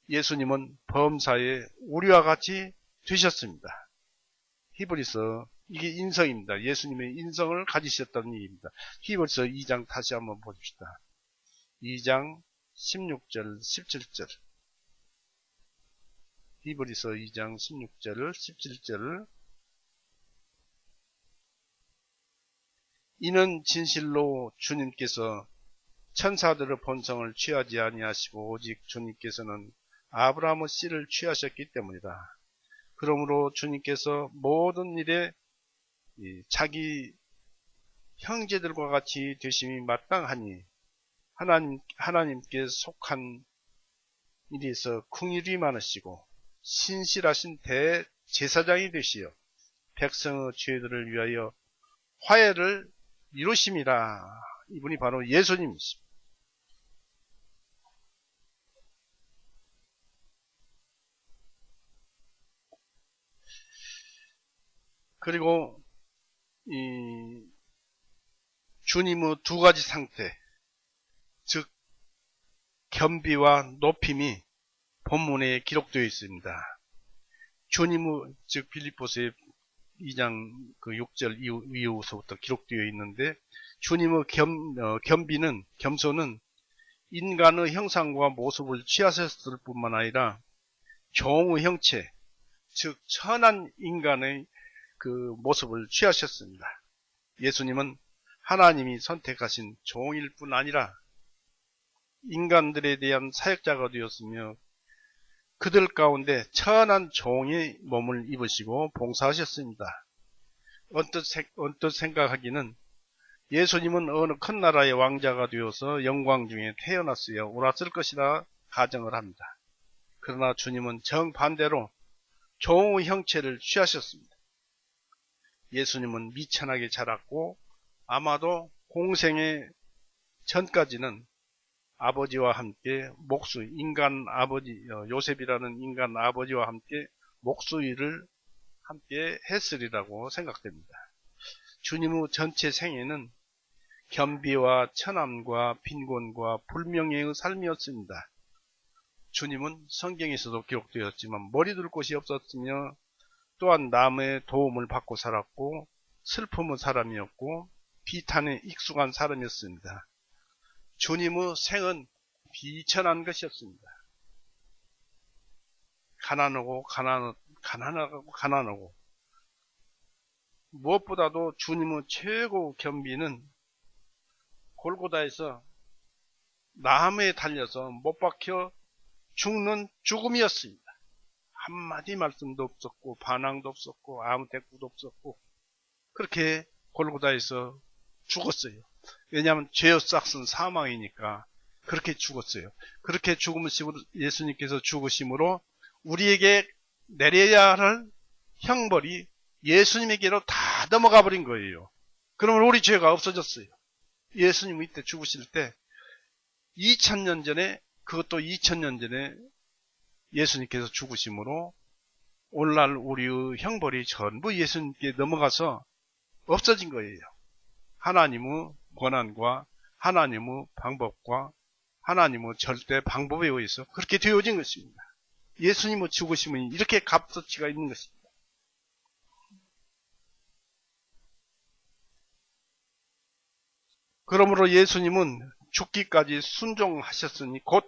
예수님은 범사에 우리와 같이 되셨습니다. 히브리서 이게 인성입니다. 예수님의 인성을 가지셨다는 얘기입니다. 히브리서 2장 다시 한번 보십시다. 2장 16절 17절 히브리서 2장 16절 17절 이는 진실로 주님께서 천사들의 본성을 취하지 아니하시고 오직 주님께서는 아브라함의 씨를 취하셨기 때문이다. 그러므로 주님께서 모든 일에 자기 형제들과 같이 되심이 마땅하니 하나님께 속한 일에서 긍휼이 많으시고 신실하신 대제사장이 되시어 백성의 죄들을 위하여 화해를 이루심이라. 이분이 바로 예수님이십니다. 그리고 이 주님의 두 가지 상태, 즉 겸비와 높임이 본문에 기록되어 있습니다. 주님의 즉 빌립보서의 2장 그 6절 이후서부터 기록되어 있는데 주님의 겸비는 겸손은 인간의 형상과 모습을 취하셨을 뿐만 아니라 종의 형체, 즉 천한 인간의 그 모습을 취하셨습니다. 예수님은 하나님이 선택하신 종일 뿐 아니라 인간들에 대한 사역자가 되었으며 그들 가운데 천한 종의 몸을 입으시고 봉사하셨습니다. 언뜻 생각하기는 예수님은 어느 큰 나라의 왕자가 되어서 영광 중에 태어났어야 옳았을 것이라 가정을 합니다. 그러나 주님은 정반대로 종의 형체를 취하셨습니다. 예수님은 미천하게 자랐고 아마도 공생의 전까지는 아버지와 함께 인간 아버지, 요셉이라는 인간 아버지와 함께 목수일을 함께 했으리라고 생각됩니다. 주님의 전체 생애는 겸비와 천함과 빈곤과 불명예의 삶이었습니다. 주님은 성경에서도 기록되었지만 머리둘 곳이 없었으며 또한 남의 도움을 받고 살았고 슬픔의 사람이었고 비탄에 익숙한 사람이었습니다. 주님의 생은 비천한 것이었습니다. 가난하고 무엇보다도 주님의 최고 겸비는 골고다에서 나무에 달려서 못 박혀 죽는 죽음이었습니다. 한마디 말씀도 없었고 반항도 없었고 아무 대꾸도 없었고 그렇게 골고다에서 죽었어요. 왜냐하면 죄의 싹은 사망이니까 그렇게 죽었어요. 그렇게 예수님께서 죽으심으로 우리에게 내려야 할 형벌이 예수님에게로 다 넘어가 버린 거예요. 그러면 우리 죄가 없어졌어요. 예수님이 이때 죽으실 때 2000년 전에, 그것도 2000년 전에 예수님께서 죽으심으로 오늘날 우리의 형벌이 전부 예수님께 넘어가서 없어진 거예요. 하나님의 권한과 하나님의 방법과 하나님의 절대 방법에 의해서 그렇게 되어진 것입니다. 예수님의 죽으심은 이렇게 값어치가 있는 것입니다. 그러므로 예수님은 죽기까지 순종하셨으니 곧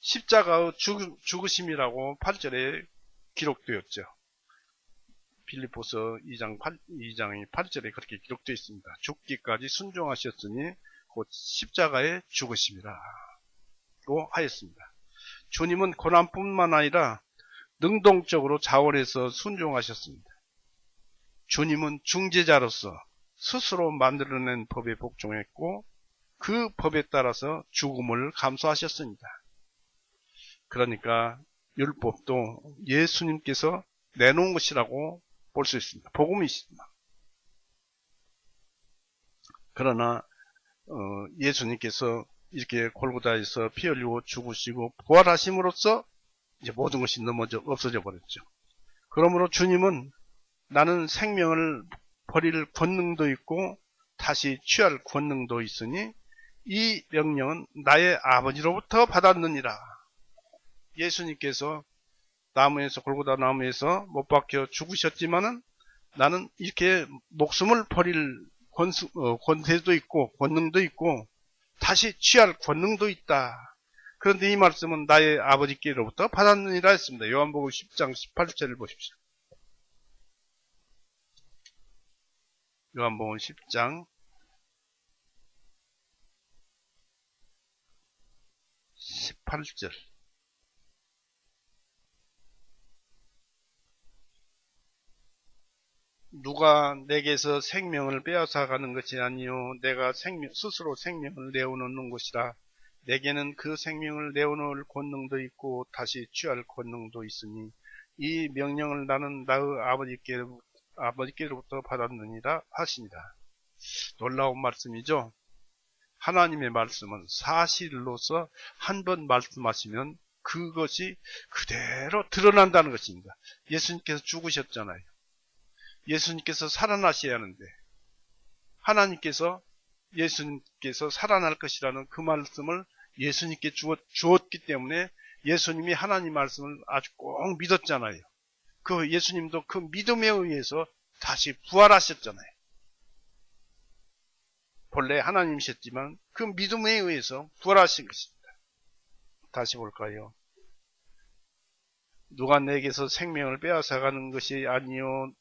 십자가의 죽으심이라고 8절에 기록되었죠. 빌립보서 2장이 8절에 그렇게 기록되어 있습니다. 죽기까지 순종하셨으니 곧 십자가의 죽으심이라고 하였습니다. 주님은 고난뿐만 아니라 능동적으로 자원해서 순종하셨습니다. 주님은 중재자로서 스스로 만들어낸 법에 복종했고 그 법에 따라서 죽음을 감수하셨습니다. 그러니까 율법도 예수님께서 내놓은 것이라고 볼 수 있습니다. 복음이 있습니다. 그러나 예수님께서 이렇게 골고다에서 피 흘리고 죽으시고 부활하심으로써 이제 모든 것이 없어져 버렸죠. 그러므로 주님은 나는 생명을 버릴 권능도 있고 다시 취할 권능도 있으니 이 명령은 나의 아버지로부터 받았느니라. 예수님께서 골고다 나무에서 못 박혀 죽으셨지만은 나는 이렇게 목숨을 버릴 권세도 있고 권능도 있고 다시 취할 권능도 있다. 그런데 이 말씀은 나의 아버지께로부터 받았느니라 했습니다. 요한복음 10장 18절을 보십시오. 요한복음 10장 18절. 누가 내게서 생명을 빼앗아가는 것이 아니요 내가 스스로 생명을 내어놓는 것이라. 내게는 그 생명을 내어놓을 권능도 있고 다시 취할 권능도 있으니 이 명령을 나는 나의 아버지께로부터 받았느니라 하시니라. 놀라운 말씀이죠. 하나님의 말씀은 사실로서 한 번 말씀하시면 그것이 그대로 드러난다는 것입니다. 예수님께서 죽으셨잖아요. 예수님께서 살아나셔야 하는데 예수님께서 살아날 것이라는 그 말씀을 예수님께 주었기 때문에 예수님이 하나님 말씀을 아주 꼭 믿었잖아요. 그 예수님도 그 믿음에 의해서 다시 부활하셨잖아요. 본래 하나님이셨지만 그 믿음에 의해서 부활하신 것입니다. 다시 볼까요? 누가 내게서 생명을 빼앗아가는 것이 아니요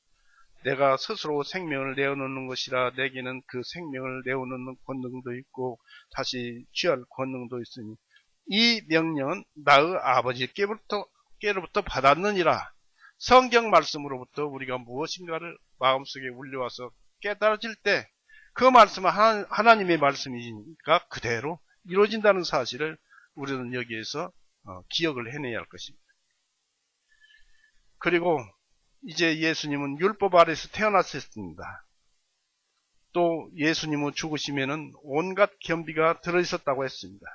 내가 스스로 생명을 내어놓는 것이라. 내게는 그 생명을 내어놓는 권능도 있고 다시 취할 권능도 있으니 이 명령은 나의 아버지께로부터 받았느니라. 성경 말씀으로부터 우리가 무엇인가를 마음속에 울려와서 깨달아질 때 그 말씀은 하나님의 말씀이니까 그대로 이루어진다는 사실을 우리는 여기에서 기억을 해내야 할 것입니다. 그리고 이제 예수님은 율법 아래에서 태어나셨습니다. 또 예수님의 죽으심에는 온갖 겸비가 들어있었다고 했습니다.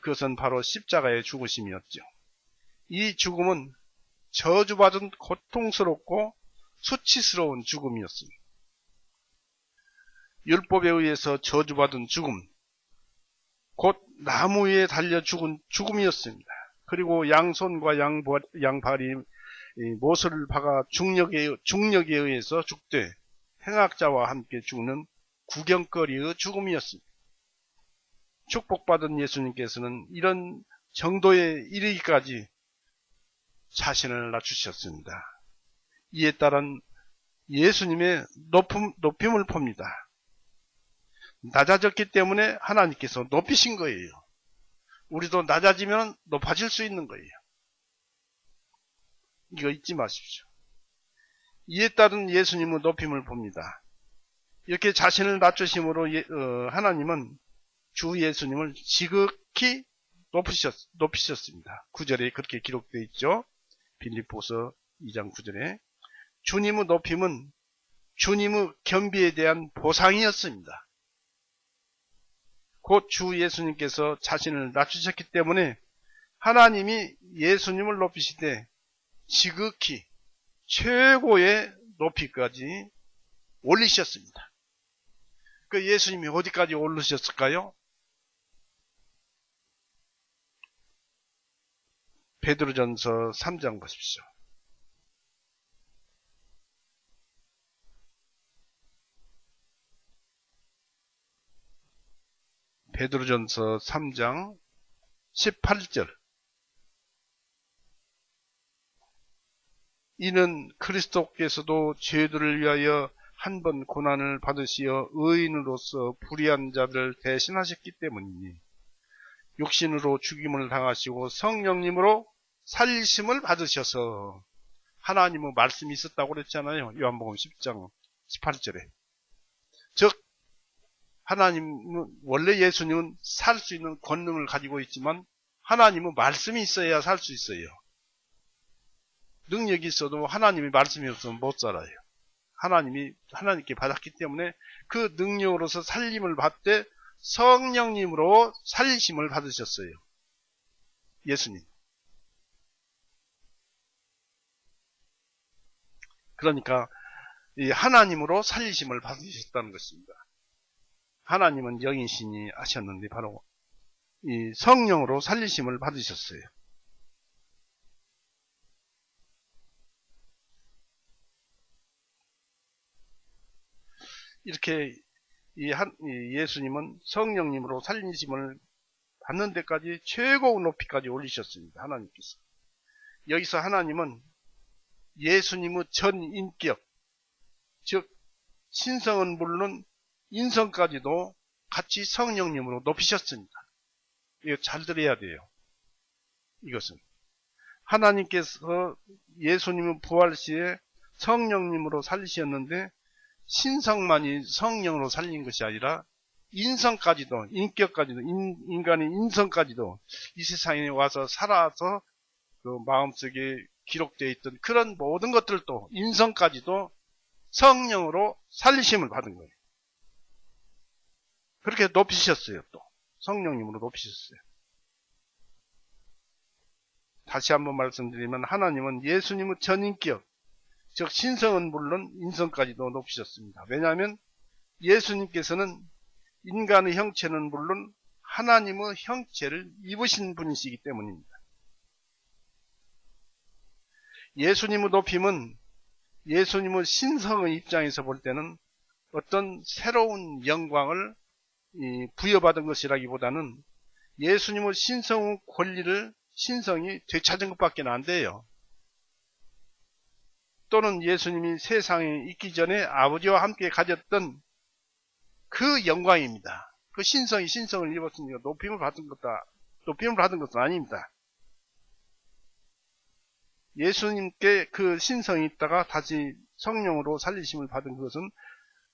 그것은 바로 십자가의 죽으심이었죠. 이 죽음은 저주받은 고통스럽고 수치스러운 죽음이었습니다. 율법에 의해서 저주받은 죽음, 곧 나무 위에 달려 죽은 죽음이었습니다. 그리고 양손과 양발이 못을 박아 중력에 의해서 죽되 행악자와 함께 죽는 구경거리의 죽음이었습니다. 축복받은 예수님께서는 이런 정도에 이르기까지 자신을 낮추셨습니다. 이에 따른 예수님의 높임을 봅니다. 낮아졌기 때문에 하나님께서 높이신 거예요. 우리도 낮아지면 높아질 수 있는 거예요. 이거 잊지 마십시오. 이에 따른 예수님의 높임을 봅니다. 이렇게 자신을 낮추심으로 하나님은 주 예수님을 지극히 높이셨습니다. 9절에 그렇게 기록되어 있죠. 빌립보서 2장 9절에 주님의 높임은 주님의 겸비에 대한 보상이었습니다. 곧 주 예수님께서 자신을 낮추셨기 때문에 하나님이 예수님을 높이시되 지극히 최고의 높이까지 올리셨습니다. 그 예수님이 어디까지 올리셨을까요? 베드로전서 3장 보십시오. 베드로전서 3장 18절. 이는 그리스도께서도 죄들을 위하여 한 번 고난을 받으시어 의인으로서 불의한 자들을 대신하셨기 때문이니 육신으로 죽임을 당하시고 성령님으로 살리심을 받으셔서 하나님의 말씀이 있었다고 그랬잖아요. 요한복음 10장 18절에. 즉 하나님은 원래 예수님은 살 수 있는 권능을 가지고 있지만 하나님은 말씀이 있어야 살 수 있어요. 능력이 있어도 하나님이 말씀이 없으면 못 살아요. 하나님께 받았기 때문에 그 능력으로서 살림을 받되 성령님으로 살리심을 받으셨어요. 예수님. 그러니까 이 하나님으로 살리심을 받으셨다는 것입니다. 하나님은 영이신이 하셨는데 바로 이 성령으로 살리심을 받으셨어요. 이렇게 예수님은 성령님으로 살리심을 받는 데까지 최고의 높이까지 올리셨습니다. 하나님께서. 여기서 하나님은 예수님의 전 인격, 즉 신성은 물론 인성까지도 같이 성령님으로 높이셨습니다. 이거 잘 들어야 돼요. 이것은 하나님께서 예수님의 부활 시에 성령님으로 살리셨는데 신성만이 성령으로 살린 것이 아니라 인성까지도, 인격까지도, 인간의 인성까지도 이 세상에 와서 살아서 그 마음속에 기록되어 있던 그런 모든 것들도 인성까지도 성령으로 살리심을 받은 거예요. 그렇게 높이셨어요. 또 성령님으로 높이셨어요. 다시 한번 말씀드리면 하나님은 예수님의 전인격, 즉 신성은 물론 인성까지도 높이셨습니다. 왜냐하면 예수님께서는 인간의 형체는 물론 하나님의 형체를 입으신 분이시기 때문입니다. 예수님의 높임은 예수님의 신성의 입장에서 볼 때는 어떤 새로운 영광을 부여받은 것이라기보다는 예수님의 신성의 권리를 신성이 되찾은 것밖에 안 돼요. 또는 예수님이 세상에 있기 전에 아버지와 함께 가졌던 그 영광입니다. 그 신성이 신성을 입었으니까 높임을 받은 것은 아닙니다. 예수님께 그 신성이 있다가 다시 성령으로 살리심을 받은 것은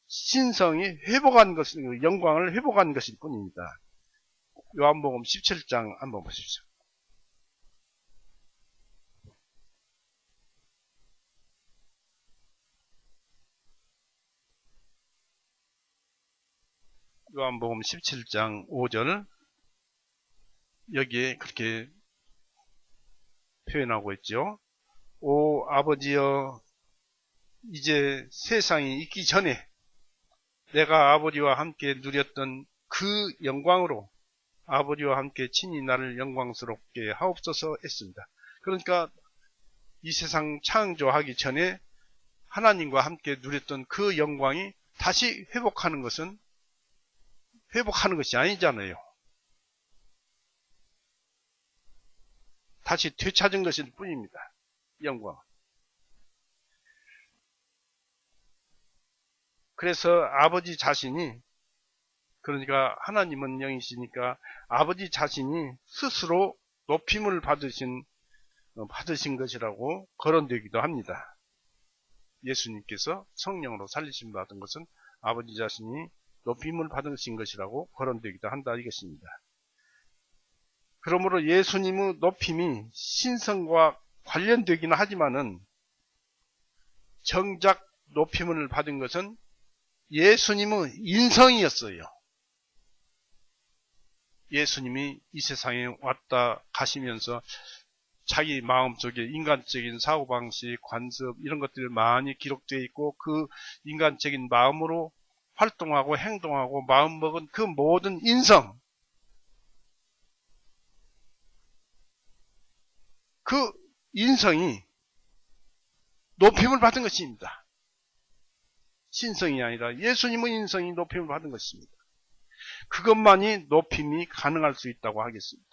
신성이 회복한 것, 영광을 회복한 것일 뿐입니다. 요한복음 17장 한번 보십시오. 요한복음 17장 5절. 여기에 그렇게 표현하고 있죠. 오 아버지여, 이제 세상이 있기 전에 내가 아버지와 함께 누렸던 그 영광으로 아버지와 함께 친히 나를 영광스럽게 하옵소서 했습니다. 그러니까 이 세상 창조하기 전에 하나님과 함께 누렸던 그 영광이 다시 회복하는 것이 아니잖아요. 다시 되찾은 것일 뿐입니다. 영광. 그래서 아버지 자신이, 그러니까 하나님은 영이시니까 아버지 자신이 스스로 높임을 받으신 것이라고 거론되기도 합니다. 예수님께서 성령으로 살리심 받은 것은 아버지 자신이 높임을 받으신 것이라고 거론되기도 한다 이것입니다. 그러므로 예수님의 높임이 신성과 관련되기는 하지만은 정작 높임을 받은 것은 예수님의 인성이었어요. 예수님이 이 세상에 왔다 가시면서 자기 마음속에 인간적인 사고방식, 관습 이런 것들이 많이 기록되어 있고 그 인간적인 마음으로 활동하고 행동하고 마음먹은 그 모든 인성, 그 인성이 높임을 받은 것입니다. 신성이 아니라 예수님의 인성이 높임을 받은 것입니다. 그것만이 높임이 가능할 수 있다고 하겠습니다.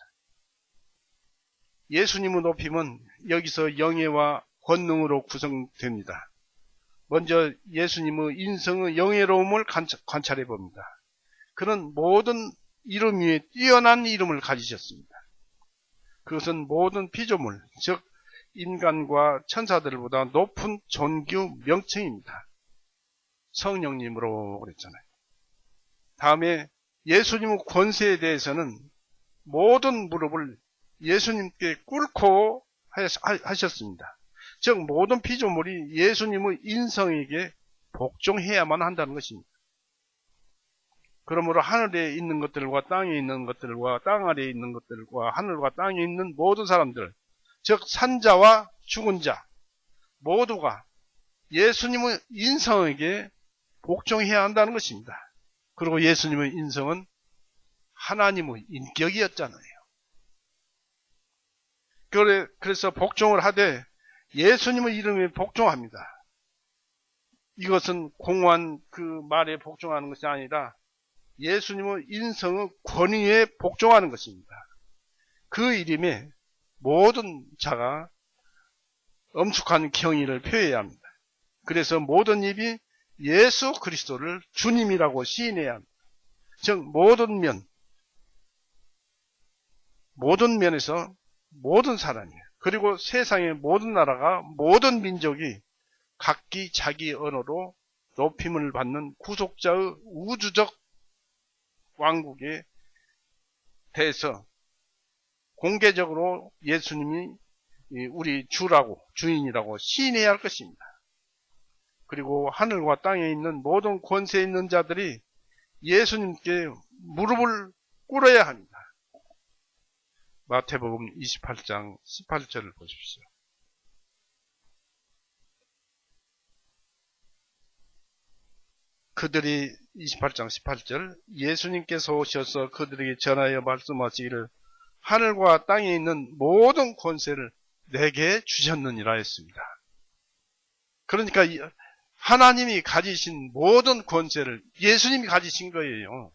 예수님의 높임은 여기서 영예와 권능으로 구성됩니다. 먼저 예수님의 인성의 영예로움을 관찰해 봅니다. 그는 모든 이름 위에 뛰어난 이름을 가지셨습니다. 그것은 모든 피조물, 즉 인간과 천사들보다 높은 존귀 명칭입니다. 성령님으로 그랬잖아요. 다음에 예수님의 권세에 대해서는 모든 무릎을 예수님께 꿇고 하셨습니다. 즉 모든 피조물이 예수님의 인성에게 복종해야만 한다는 것입니다. 그러므로 하늘에 있는 것들과 땅에 있는 것들과 땅 아래에 있는 것들과 하늘과 땅에 있는 모든 사람들, 즉 산자와 죽은 자 모두가 예수님의 인성에게 복종해야 한다는 것입니다. 그리고 예수님의 인성은 하나님의 인격이었잖아요. 그래서 복종을 하되 예수님의 이름에 복종합니다. 이것은 공허한 그 말에 복종하는 것이 아니라 예수님의 인성의 권위에 복종하는 것입니다. 그 이름에 모든 자가 엄숙한 경의를 표해야 합니다. 그래서 모든 입이 예수 그리스도를 주님이라고 시인해야 합니다. 즉 모든 면에서 모든 사람이, 그리고 세상의 모든 나라가, 모든 민족이 각기 자기 언어로 높임을 받는 구속자의 우주적 왕국에 대해서 공개적으로 예수님이 우리 주인이라고 시인해야 할 것입니다. 그리고 하늘과 땅에 있는 모든 권세 있는 자들이 예수님께 무릎을 꿇어야 합니다. 마태복음 28장 18절을 보십시오. 그들이 28장 18절 예수님께서 오셔서 그들에게 전하여 말씀하시기를 하늘과 땅에 있는 모든 권세를 내게 주셨느니라 했습니다. 그러니까 하나님이 가지신 모든 권세를 예수님이 가지신 거예요.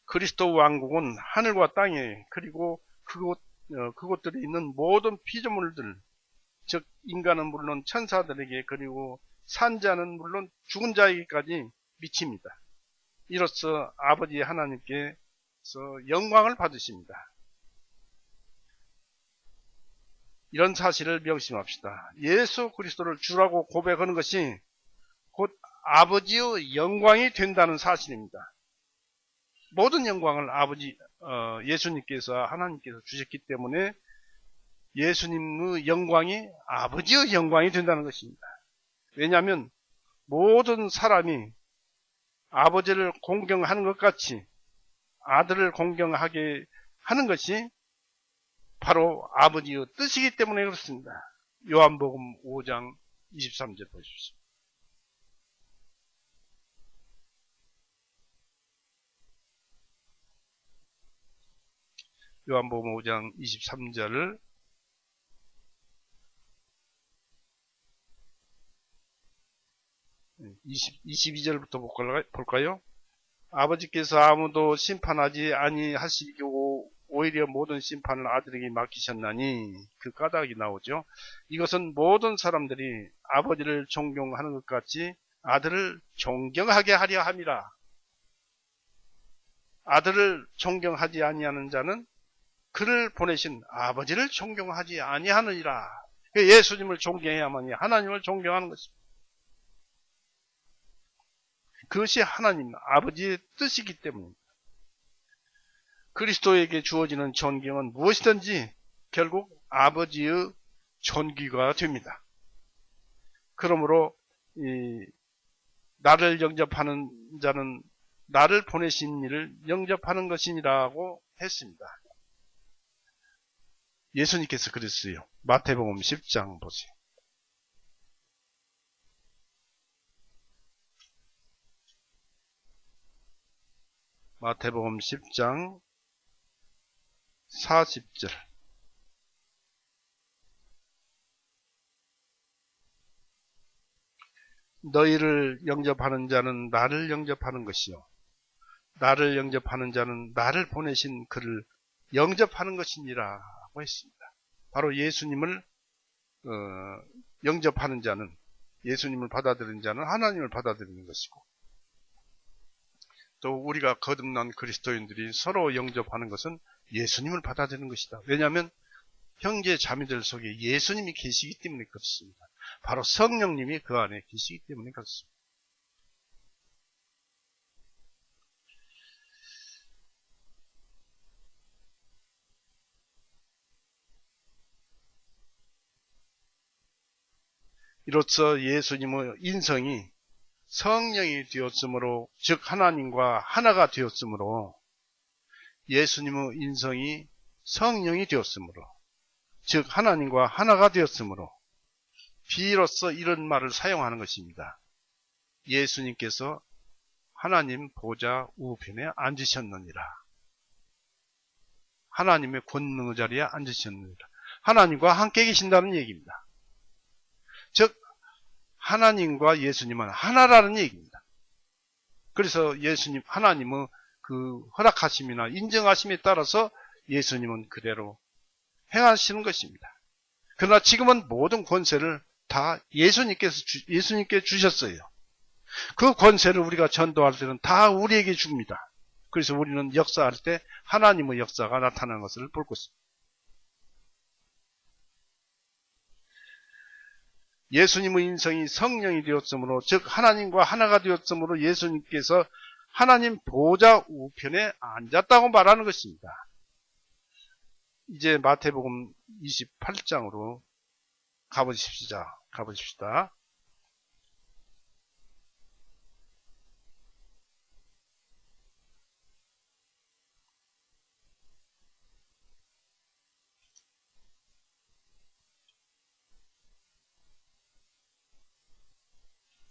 그리스도 왕국은 하늘과 땅에, 그리고 그곳들에 있는 모든 피조물들, 즉 인간은 물론 천사들에게, 그리고 산자는 물론 죽은 자에게까지 미칩니다. 이로써 아버지 하나님께서 영광을 받으십니다. 이런 사실을 명심합시다. 예수 그리스도를 주라고 고백하는 것이 곧 아버지의 영광이 된다는 사실입니다. 모든 영광을 예수님께서, 하나님께서 주셨기 때문에 예수님의 영광이 아버지의 영광이 된다는 것입니다. 왜냐하면 모든 사람이 아버지를 공경하는 것 같이 아들을 공경하게 하는 것이 바로 아버지의 뜻이기 때문에 그렇습니다. 요한복음 5장 23절 보십시오. 요한복음 5장 23절을 22절부터 볼까요? 아버지께서 아무도 심판하지 아니하시고 오히려 모든 심판을 아들에게 맡기셨나니, 그 까닭이 나오죠. 이것은 모든 사람들이 아버지를 존경하는 것 같이 아들을 존경하게 하려 함이라. 아들을 존경하지 아니하는 자는 그를 보내신 아버지를 존경하지 아니하느니라. 예수님을 존경해야만이 하나님을 존경하는 것입니다. 그것이 하나님 아버지의 뜻이기 때문입니다. 그리스도에게 주어지는 존경은 무엇이든지 결국 아버지의 존귀가 됩니다. 그러므로 나를 영접하는 자는 나를 보내신 이를 영접하는 것이니라고 했습니다. 예수님께서 그랬어요. 마태복음 10장 보세요. 마태복음 10장 40절. 너희를 영접하는 자는 나를 영접하는 것이요, 나를 영접하는 자는 나를 보내신 그를 영접하는 것이니라고 했습니다. 바로 예수님을 영접하는 자는, 예수님을 받아들이는 자는 하나님을 받아들이는 것이고, 또 우리가 거듭난 그리스도인들이 서로 영접하는 것은 예수님을 받아들이는 것이다. 왜냐하면 형제 자매들 속에 예수님이 계시기 때문에 그렇습니다. 바로 성령님이 그 안에 계시기 때문에 그렇습니다. 이로써 예수님의 인성이 성령이 되었으므로, 즉 하나님과 하나가 되었으므로, 예수님의 인성이 성령이 되었으므로, 즉 하나님과 하나가 되었으므로 비로소 이런 말을 사용하는 것입니다. 예수님께서 하나님 보좌 우편에 앉으셨느니라. 하나님의 권능의 자리에 앉으셨느니라. 하나님과 함께 계신다는 얘기입니다. 즉 하나님과 예수님은 하나라는 얘기입니다. 그래서 예수님, 하나님의 그 허락하심이나 인정하심에 따라서 예수님은 그대로 행하시는 것입니다. 그러나 지금은 모든 권세를 다 예수님께 주셨어요. 그 권세를 우리가 전도할 때는 다 우리에게 줍니다. 그래서 우리는 역사할 때 하나님의 역사가 나타나는 것을 볼 것입니다. 예수님의 인성이 성령이 되었으므로, 즉 하나님과 하나가 되었으므로 예수님께서 하나님 보좌 우편에 앉았다고 말하는 것입니다. 이제 마태복음 28장으로 가보십시다.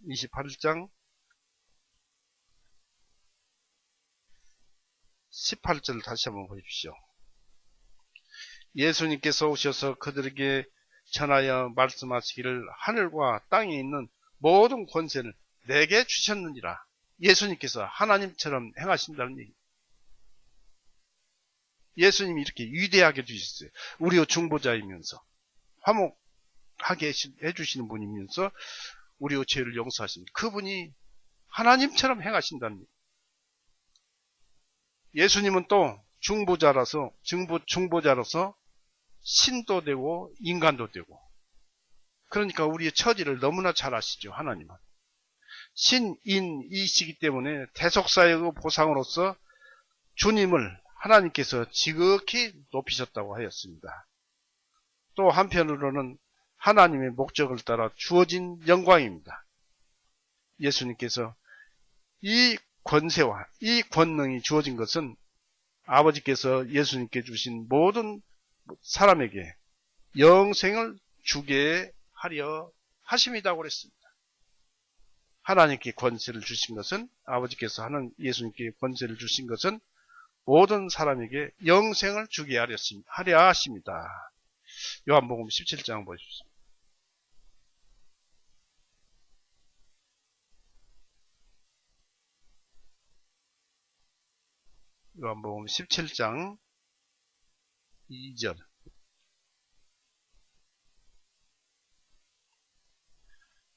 28장 18절 다시 한번 보십시오. 예수님께서 오셔서 그들에게 전하여 말씀하시기를 하늘과 땅에 있는 모든 권세를 내게 주셨느니라. 예수님께서 하나님처럼 행하신다는 얘기. 예수님이 이렇게 위대하게 주셨어요. 우리의 중보자이면서, 화목하게 해주시는 분이면서 우리의 죄를 용서하신 그분이 하나님처럼 행하신다는 얘기. 예수님은 또 중보자로서 신도 되고 인간도 되고, 그러니까 우리의 처지를 너무나 잘 아시죠. 하나님은 신인이시기 때문에 대속사역의 보상으로서 주님을 하나님께서 지극히 높이셨다고 하였습니다. 또 한편으로는 하나님의 목적을 따라 주어진 영광입니다. 예수님께서 이 권세와 이 권능이 주어진 것은 아버지께서 예수님께 주신 모든 사람에게 영생을 주게 하려 하심이라고 그랬습니다. 하나님께 권세를 주신 것은, 아버지께서 예수님께 권세를 주신 것은 모든 사람에게 영생을 주게 하려 하십니다. 요한복음 17장 보십시오. 요한복음 17장 2절.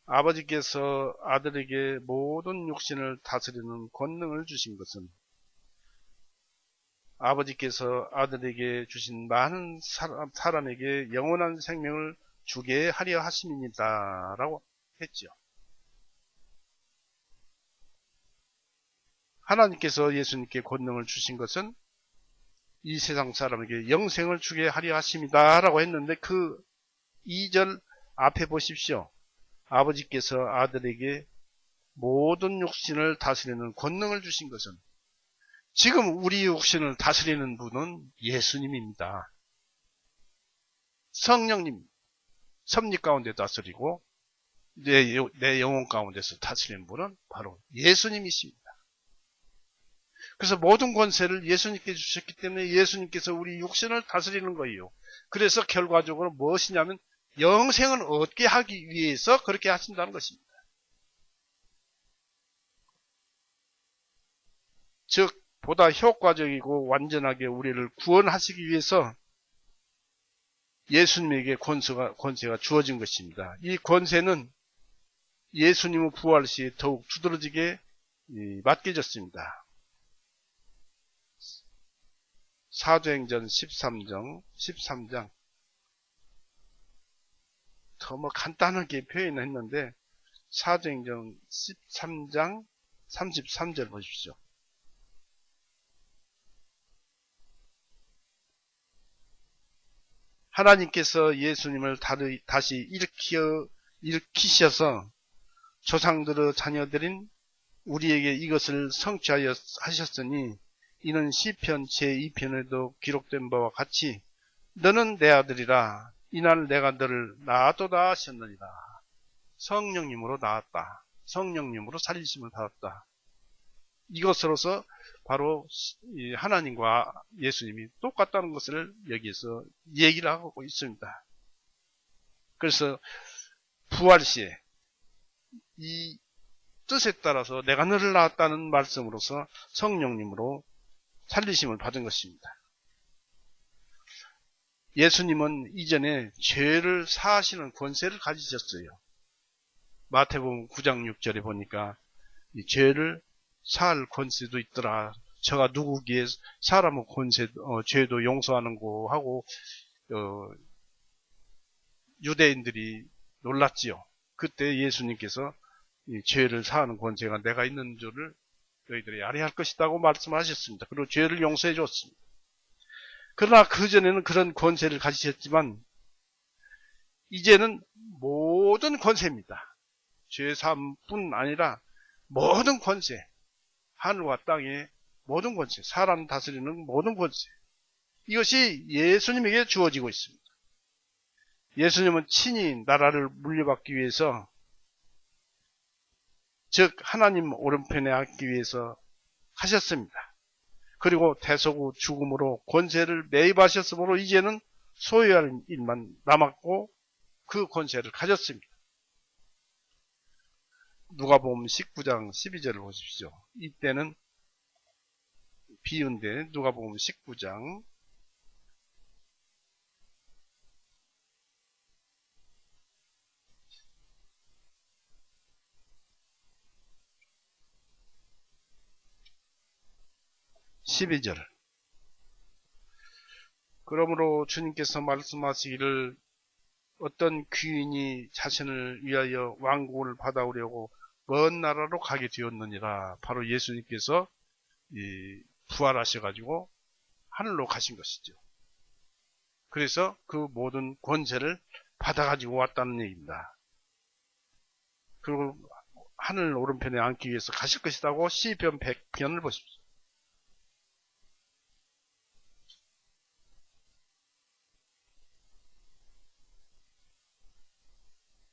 아버지께서 아들에게 모든 육신을 다스리는 권능을 주신 것은 아버지께서 아들에게 주신 많은 사람에게 영원한 생명을 주게 하려 하심입니다. 라고 했죠. 하나님께서 예수님께 권능을 주신 것은 이 세상 사람에게 영생을 주게 하려 하심이다 라고 했는데, 그 2절 앞에 보십시오. 아버지께서 아들에게 모든 육신을 다스리는 권능을 주신 것은, 지금 우리 육신을 다스리는 분은 예수님입니다. 성령님, 섭리 가운데 다스리고 내 영혼 가운데서 다스리는 분은 바로 예수님이십니다. 그래서 모든 권세를 예수님께 주셨기 때문에 예수님께서 우리 육신을 다스리는 거예요. 그래서 결과적으로 무엇이냐면 영생을 얻게 하기 위해서 그렇게 하신다는 것입니다. 즉 보다 효과적이고 완전하게 우리를 구원하시기 위해서 예수님에게 권세가 주어진 것입니다. 이 권세는 예수님의 부활 시에 더욱 두드러지게 맡겨졌습니다. 사도행전 13장 더 간단하게 표현했는데, 사도행전 13장 33절 보십시오. 하나님께서 예수님을 다시 일으키셔서 조상들의 자녀들인 우리에게 이것을 성취하여 하셨으니, 이는 시편 제2편에도 기록된 바와 같이 너는 내 아들이라, 이날 내가 너를 낳았도다 하셨느니라. 성령님으로 낳았다. 성령님으로 살리심을 받았다. 이것으로서 바로 하나님과 예수님이 똑같다는 것을 여기에서 얘기를 하고 있습니다. 그래서 부활 시에 이 뜻에 따라서 내가 너를 낳았다는 말씀으로서 성령님으로 살리심을 받은 것입니다. 예수님은 이전에 죄를 사하시는 권세를 가지셨어요. 마태복음 9장 6절에 보니까 이 죄를 사할 권세도 있더라. 저가 누구기에 사람의 죄도 용서하는 거 하고 유대인들이 놀랐지요. 그때 예수님께서 이 죄를 사하는 권세가 내가 있는 줄을 너희들이 알아야 할 것이라고 말씀하셨습니다. 그리고 죄를 용서해 줬습니다. 그러나 그전에는 그런 권세를 가지셨지만 이제는 모든 권세입니다. 죄사함뿐 아니라 모든 권세, 하늘과 땅의 모든 권세, 사람 다스리는 모든 권세, 이것이 예수님에게 주어지고 있습니다. 예수님은 친히 나라를 물려받기 위해서, 즉 하나님 오른편에 앉기 위해서 하셨습니다. 그리고 대속의 죽음으로 권세를 매입하셨으므로 이제는 소유할 일만 남았고 그 권세를 가졌습니다. 누가복음 19장 12절을 보십시오. 이때는 비유인데, 누가복음 19장 12절. 그러므로 주님께서 말씀하시기를 어떤 귀인이 자신을 위하여 왕국을 받아오려고 먼 나라로 가게 되었느니라. 바로 예수님께서 부활하셔가지고 하늘로 가신 것이죠. 그래서 그 모든 권세를 받아가지고 왔다는 얘기입니다. 그리고 하늘 오른편에 앉기 위해서 가실 것이라고 시편 100편을 보십시오.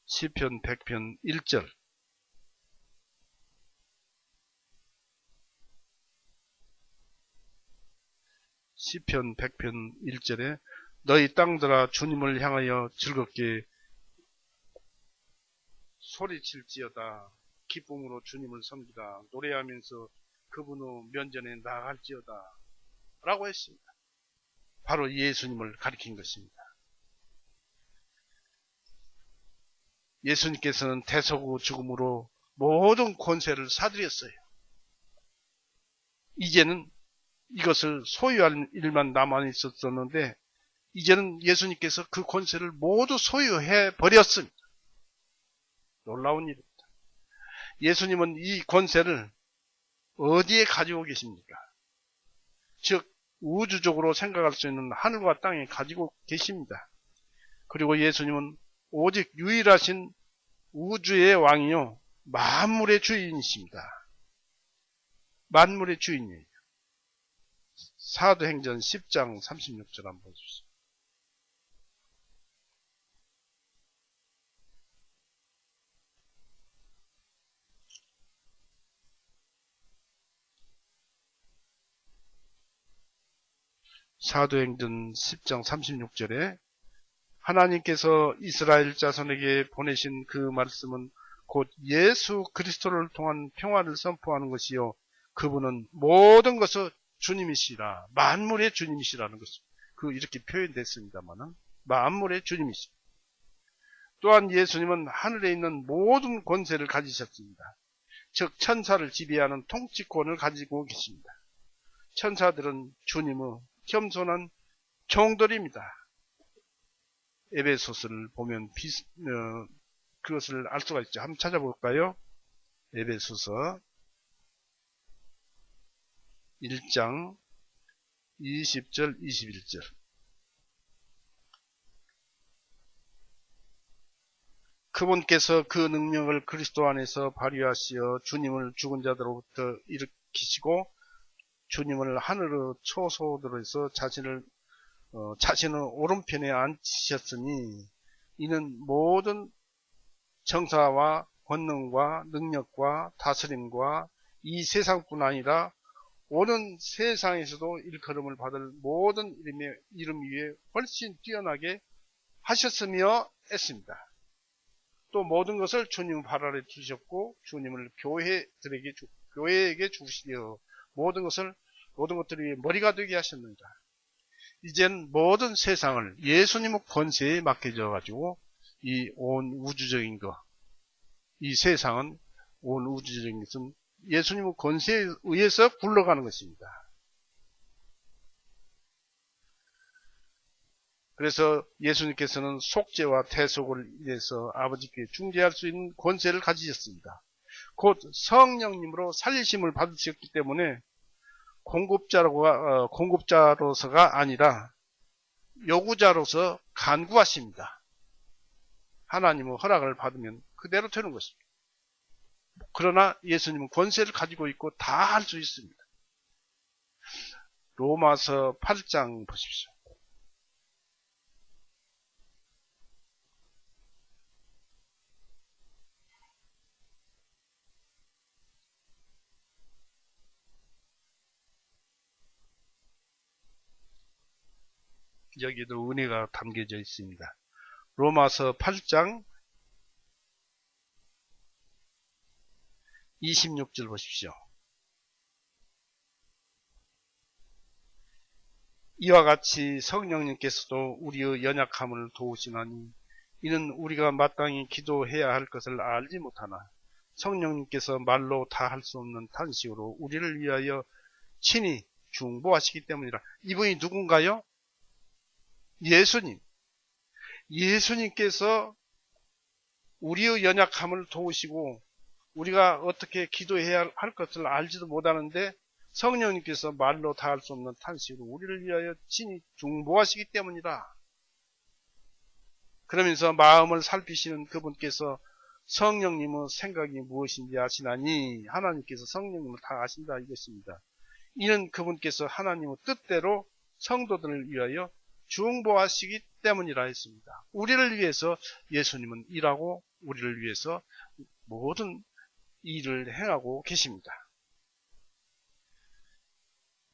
시편 100편 1절. 시편 100편 1절에 너희 땅들아 주님을 향하여 즐겁게 소리칠지어다. 기쁨으로 주님을 섬기다. 노래하면서 그분의 면전에 나아갈지어다. 라고 했습니다. 바로 예수님을 가리킨 것입니다. 예수님께서는 대속의 죽음으로 모든 권세를 사들였어요. 이제는 이것을 소유할 일만 남아 있었었는데 이제는 예수님께서 그 권세를 모두 소유해 버렸습니다. 놀라운 일입니다. 예수님은 이 권세를 어디에 가지고 계십니까? 즉 우주적으로 생각할 수 있는 하늘과 땅에 가지고 계십니다. 그리고 예수님은 오직 유일하신 우주의 왕이요 만물의 주인이십니다. 만물의 주인이에요. 사도행전 10장 36절 한번 보십시오. 사도행전 10장 36절에 하나님께서 이스라엘 자손에게 보내신 그 말씀은 곧 예수 그리스도를 통한 평화를 선포하는 것이요 그분은 모든 것을 주님이시라 만물의 주님이시라는 것입니다. 이렇게 표현됐습니다만은 만물의 주님이시다. 또한 예수님은 하늘에 있는 모든 권세를 가지셨습니다. 즉 천사를 지배하는 통치권을 가지고 계십니다. 천사들은 주님의 겸손한 종들입니다. 에베소서를 보면 그것을 알 수가 있죠. 한번 찾아볼까요? 에베소서 1장 20절 21절. 그분께서 그 능력을 그리스도 안에서 발휘하시어 주님을 죽은 자들로부터 일으키시고 주님을 하늘의 초소들에서 자신의 오른편에 앉히셨으니 이는 모든 정사와 권능과 능력과 다스림과 이 세상뿐 아니라 오는 세상에서도 일컬음을 받을 모든 이름 위에 훨씬 뛰어나게 하셨으며 했습니다. 또 모든 것을 주님 발 아래 두셨고 주님을 교회에게 주시려 모든 것들 위에 머리가 되게 하셨느니라. 이젠 모든 세상을 예수님의 권세에 맡겨져 가지고 이 온 우주적인 것, 이 세상은 온 우주적인 것은 예수님의 권세에 의해서 굴러가는 것입니다. 그래서 예수님께서는 속죄와 대속을 위해서 아버지께 중재할 수 있는 권세를 가지셨습니다. 곧 성령님으로 살리심을 받으셨기 때문에 공급자로서가 아니라 요구자로서 간구하십니다. 하나님의 허락을 받으면 그대로 되는 것입니다. 그러나 예수님은 권세를 가지고 있고 다 할 수 있습니다. 로마서 8장 보십시오. 여기도 은혜가 담겨져 있습니다. 로마서 8장 26절 보십시오. 이와 같이 성령님께서도 우리의 연약함을 도우시나니 이는 우리가 마땅히 기도해야 할 것을 알지 못하나 성령님께서 말로 다 할 수 없는 탄식으로 우리를 위하여 친히 중보하시기 때문이라. 이분이 누군가요? 예수님. 예수님께서 우리의 연약함을 도우시고 우리가 어떻게 기도해야 할 것을 알지도 못하는데 성령님께서 말로 다 할 수 없는 탄식으로 우리를 위하여 친히 중보하시기 때문이라. 그러면서 마음을 살피시는 그분께서 성령님의 생각이 무엇인지 아시나니 하나님께서 성령님을 다 아신다 이것입니다. 이는 그분께서 하나님의 뜻대로 성도들을 위하여 중보하시기 때문이라 했습니다. 우리를 위해서 예수님은 일하고 우리를 위해서 모든 일을 행하고 계십니다.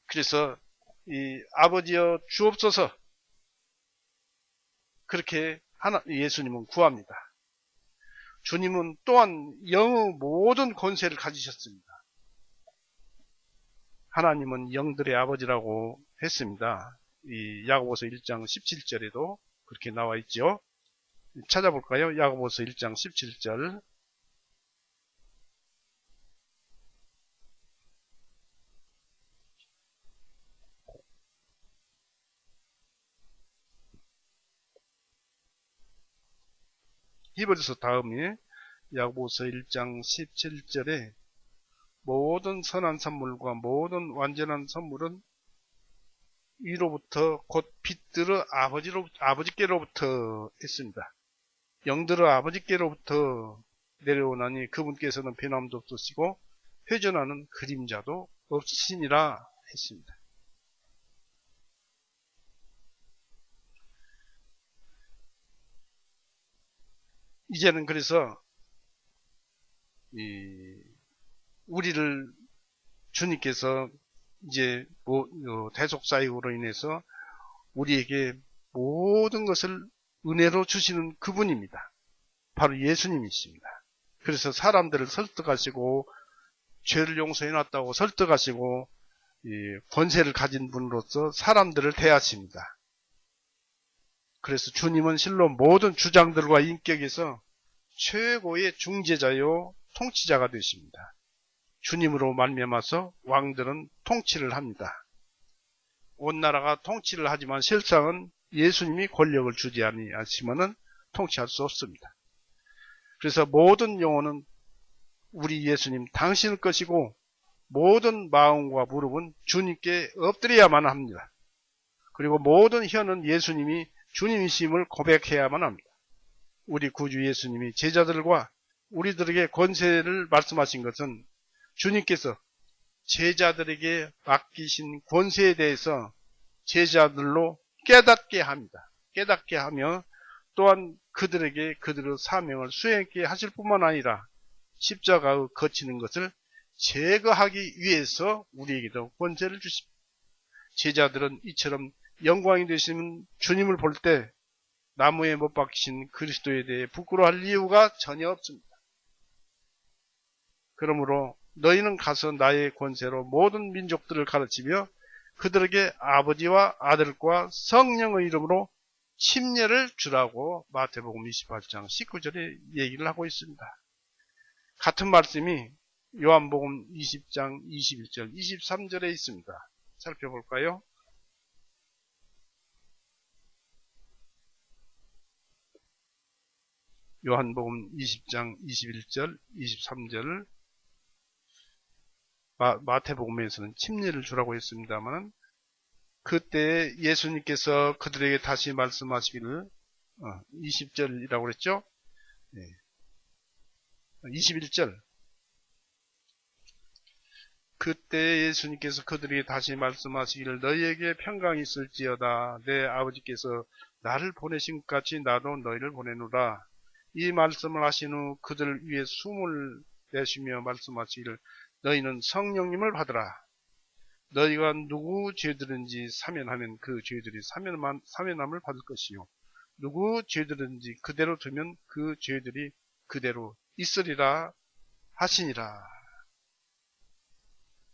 그래서 이 아버지여 주옵소서 그렇게 예수님은 구합니다. 주님은 또한 영의 모든 권세를 가지셨습니다. 하나님은 영들의 아버지라고 했습니다. 이 야고보서 1장 17절에도 그렇게 나와 있죠. 찾아볼까요? 야고보서 1장 17절. 히브리서 다음에 야고보서 1장 17절에 모든 선한 선물과 모든 완전한 선물은 위로부터 곧 빛들의 아버지께로부터 했습니다. 영들의 아버지께로부터 내려오나니 그분께서는 변함도 없으시고 회전하는 그림자도 없으시니라 했습니다. 이제는 그래서 우리를 주님께서 이제 대속사역으로 인해서 우리에게 모든 것을 은혜로 주시는 그분입니다. 바로 예수님이십니다. 그래서 사람들을 설득하시고 죄를 용서해 놨다고 설득하시고 권세를 가진 분으로서 사람들을 대하십니다. 그래서 주님은 실로 모든 주장들과 인격에서 최고의 중재자요 통치자가 되십니다. 주님으로 말미암아서 왕들은 통치를 합니다. 온 나라가 통치를 하지만 실상은 예수님이 권력을 주지 아니하시면은 통치할 수 없습니다. 그래서 모든 영혼은 우리 예수님 당신의 것이고 모든 마음과 무릎은 주님께 엎드려야만 합니다. 그리고 모든 혀는 예수님이 주님이심을 고백해야만 합니다. 우리 구주 예수님이 제자들과 우리들에게 권세를 말씀하신 것은 주님께서 제자들에게 맡기신 권세에 대해서 제자들로 깨닫게 합니다. 깨닫게 하며 또한 그들에게 그들의 사명을 수행하게 하실 뿐만 아니라 십자가의 거치는 것을 제거하기 위해서 우리에게도 권세를 주십니다. 제자들은 이처럼 영광이 되시는 주님을 볼 때 나무에 못 박히신 그리스도에 대해 부끄러워할 이유가 전혀 없습니다. 그러므로 너희는 가서 나의 권세로 모든 민족들을 가르치며 그들에게 아버지와 아들과 성령의 이름으로 침례를 주라고 마태복음 28장 19절에 얘기를 하고 있습니다. 같은 말씀이 요한복음 20장 21절 23절에 있습니다. 살펴볼까요? 요한복음 20장 21절 23절 마태복음에서는 침례를 주라고 했습니다만 그때 예수님께서 그들에게 다시 말씀하시기를 20절이라고 그랬죠? 21절 그때 예수님께서 그들에게 다시 말씀하시기를 너희에게 평강이 있을지어다 내 아버지께서 나를 보내신 것 같이 나도 너희를 보내노라. 이 말씀을 하신 후 그들 위에 숨을 내쉬며 말씀하시기를 너희는 성령님을 받으라. 너희가 누구 죄들인지 사면하면 그 죄들이 사면함을 받을 것이요 누구 죄들인지 그대로 두면 그 죄들이 그대로 있으리라 하시니라.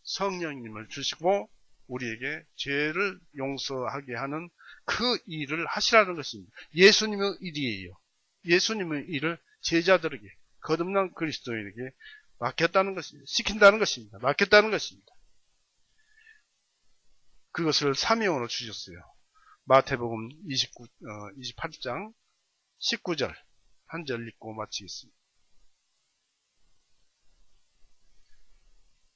성령님을 주시고 우리에게 죄를 용서하게 하는 그 일을 하시라는 것입니다. 예수님의 일이에요. 예수님의 일을 제자들에게 거듭난 그리스도인에게 맡겼다는 것입니다. 시킨다는 것입니다. 맡겼다는 것입니다. 그것을 사명으로 주셨어요. 마태복음 28장 19절 한 절 읽고 마치겠습니다.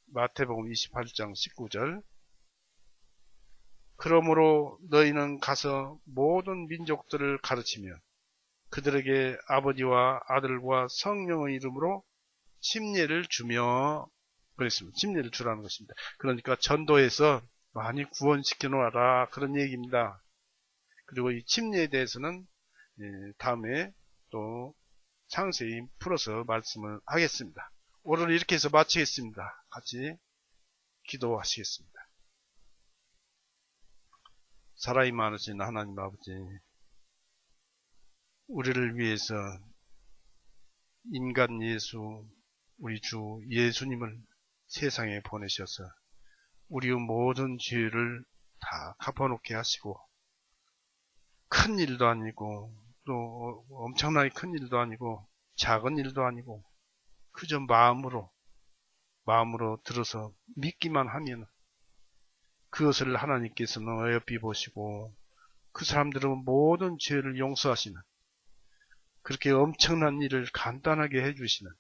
마태복음 28장 19절 그러므로 너희는 가서 모든 민족들을 가르치며 그들에게 아버지와 아들과 성령의 이름으로 침례를 주며 그랬습니다. 침례를 주라는 것입니다. 그러니까 전도해서 많이 구원시켜 놓아라 그런 얘기입니다. 그리고 이 침례에 대해서는 다음에 또 상세히 풀어서 말씀을 하겠습니다. 오늘 이렇게 해서 마치겠습니다. 같이 기도하시겠습니다. 사랑이 많으신 하나님 아버지, 우리를 위해서 인간 예수, 우리 주 예수님을 세상에 보내셔서 우리의 모든 죄를 다 갚아놓게 하시고 큰 일도 아니고 또 엄청나게 큰 일도 아니고 작은 일도 아니고 그저 마음으로 들어서 믿기만 하면 그것을 하나님께서는 어여삐 보시고 그 사람들은 모든 죄를 용서하시는 그렇게 엄청난 일을 간단하게 해주시는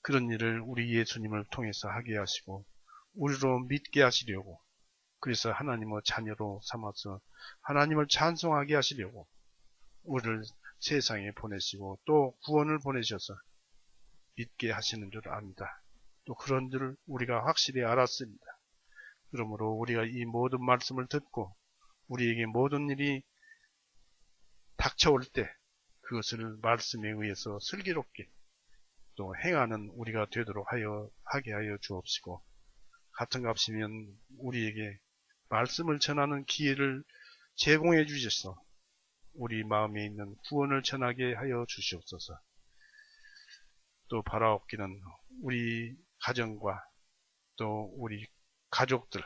그런 일을 우리 예수님을 통해서 하게 하시고 우리로 믿게 하시려고 그래서 하나님의 자녀로 삼아서 하나님을 찬송하게 하시려고 우리를 세상에 보내시고 또 구원을 보내셔서 믿게 하시는 줄 압니다. 또 그런 줄 우리가 확실히 알았습니다. 그러므로 우리가 이 모든 말씀을 듣고 우리에게 모든 일이 닥쳐올 때 그것을 말씀에 의해서 슬기롭게 또 행하는 우리가 되도록 하게 하여 주옵시고 같은 값이면 우리에게 말씀을 전하는 기회를 제공해 주셔서 우리 마음에 있는 구원을 전하게 하여 주시옵소서. 또 바라옵기는 우리 가정과 또 우리 가족들,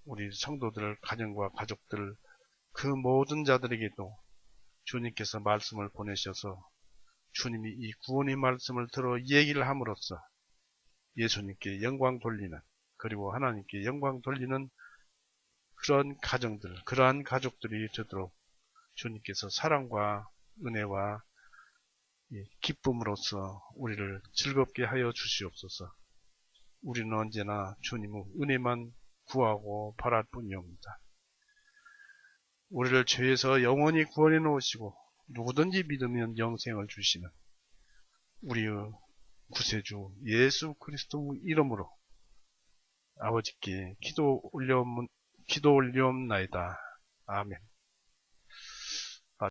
우리 성도들 가정과 가족들 그 모든 자들에게도 주님께서 말씀을 보내셔서 주님이 이 구원의 말씀을 들어 얘기를 함으로써 예수님께 영광 돌리는 그리고 하나님께 영광 돌리는 그런 가정들, 그러한 가족들이 되도록 주님께서 사랑과 은혜와 기쁨으로써 우리를 즐겁게 하여 주시옵소서. 우리는 언제나 주님의 은혜만 구하고 바랄 뿐이옵니다. 우리를 죄에서 영원히 구원해 놓으시고 누구든지 믿으면 영생을 주시는 우리의 구세주 예수 그리스도 이름으로 아버지께 기도 올려옵나이다. 아멘.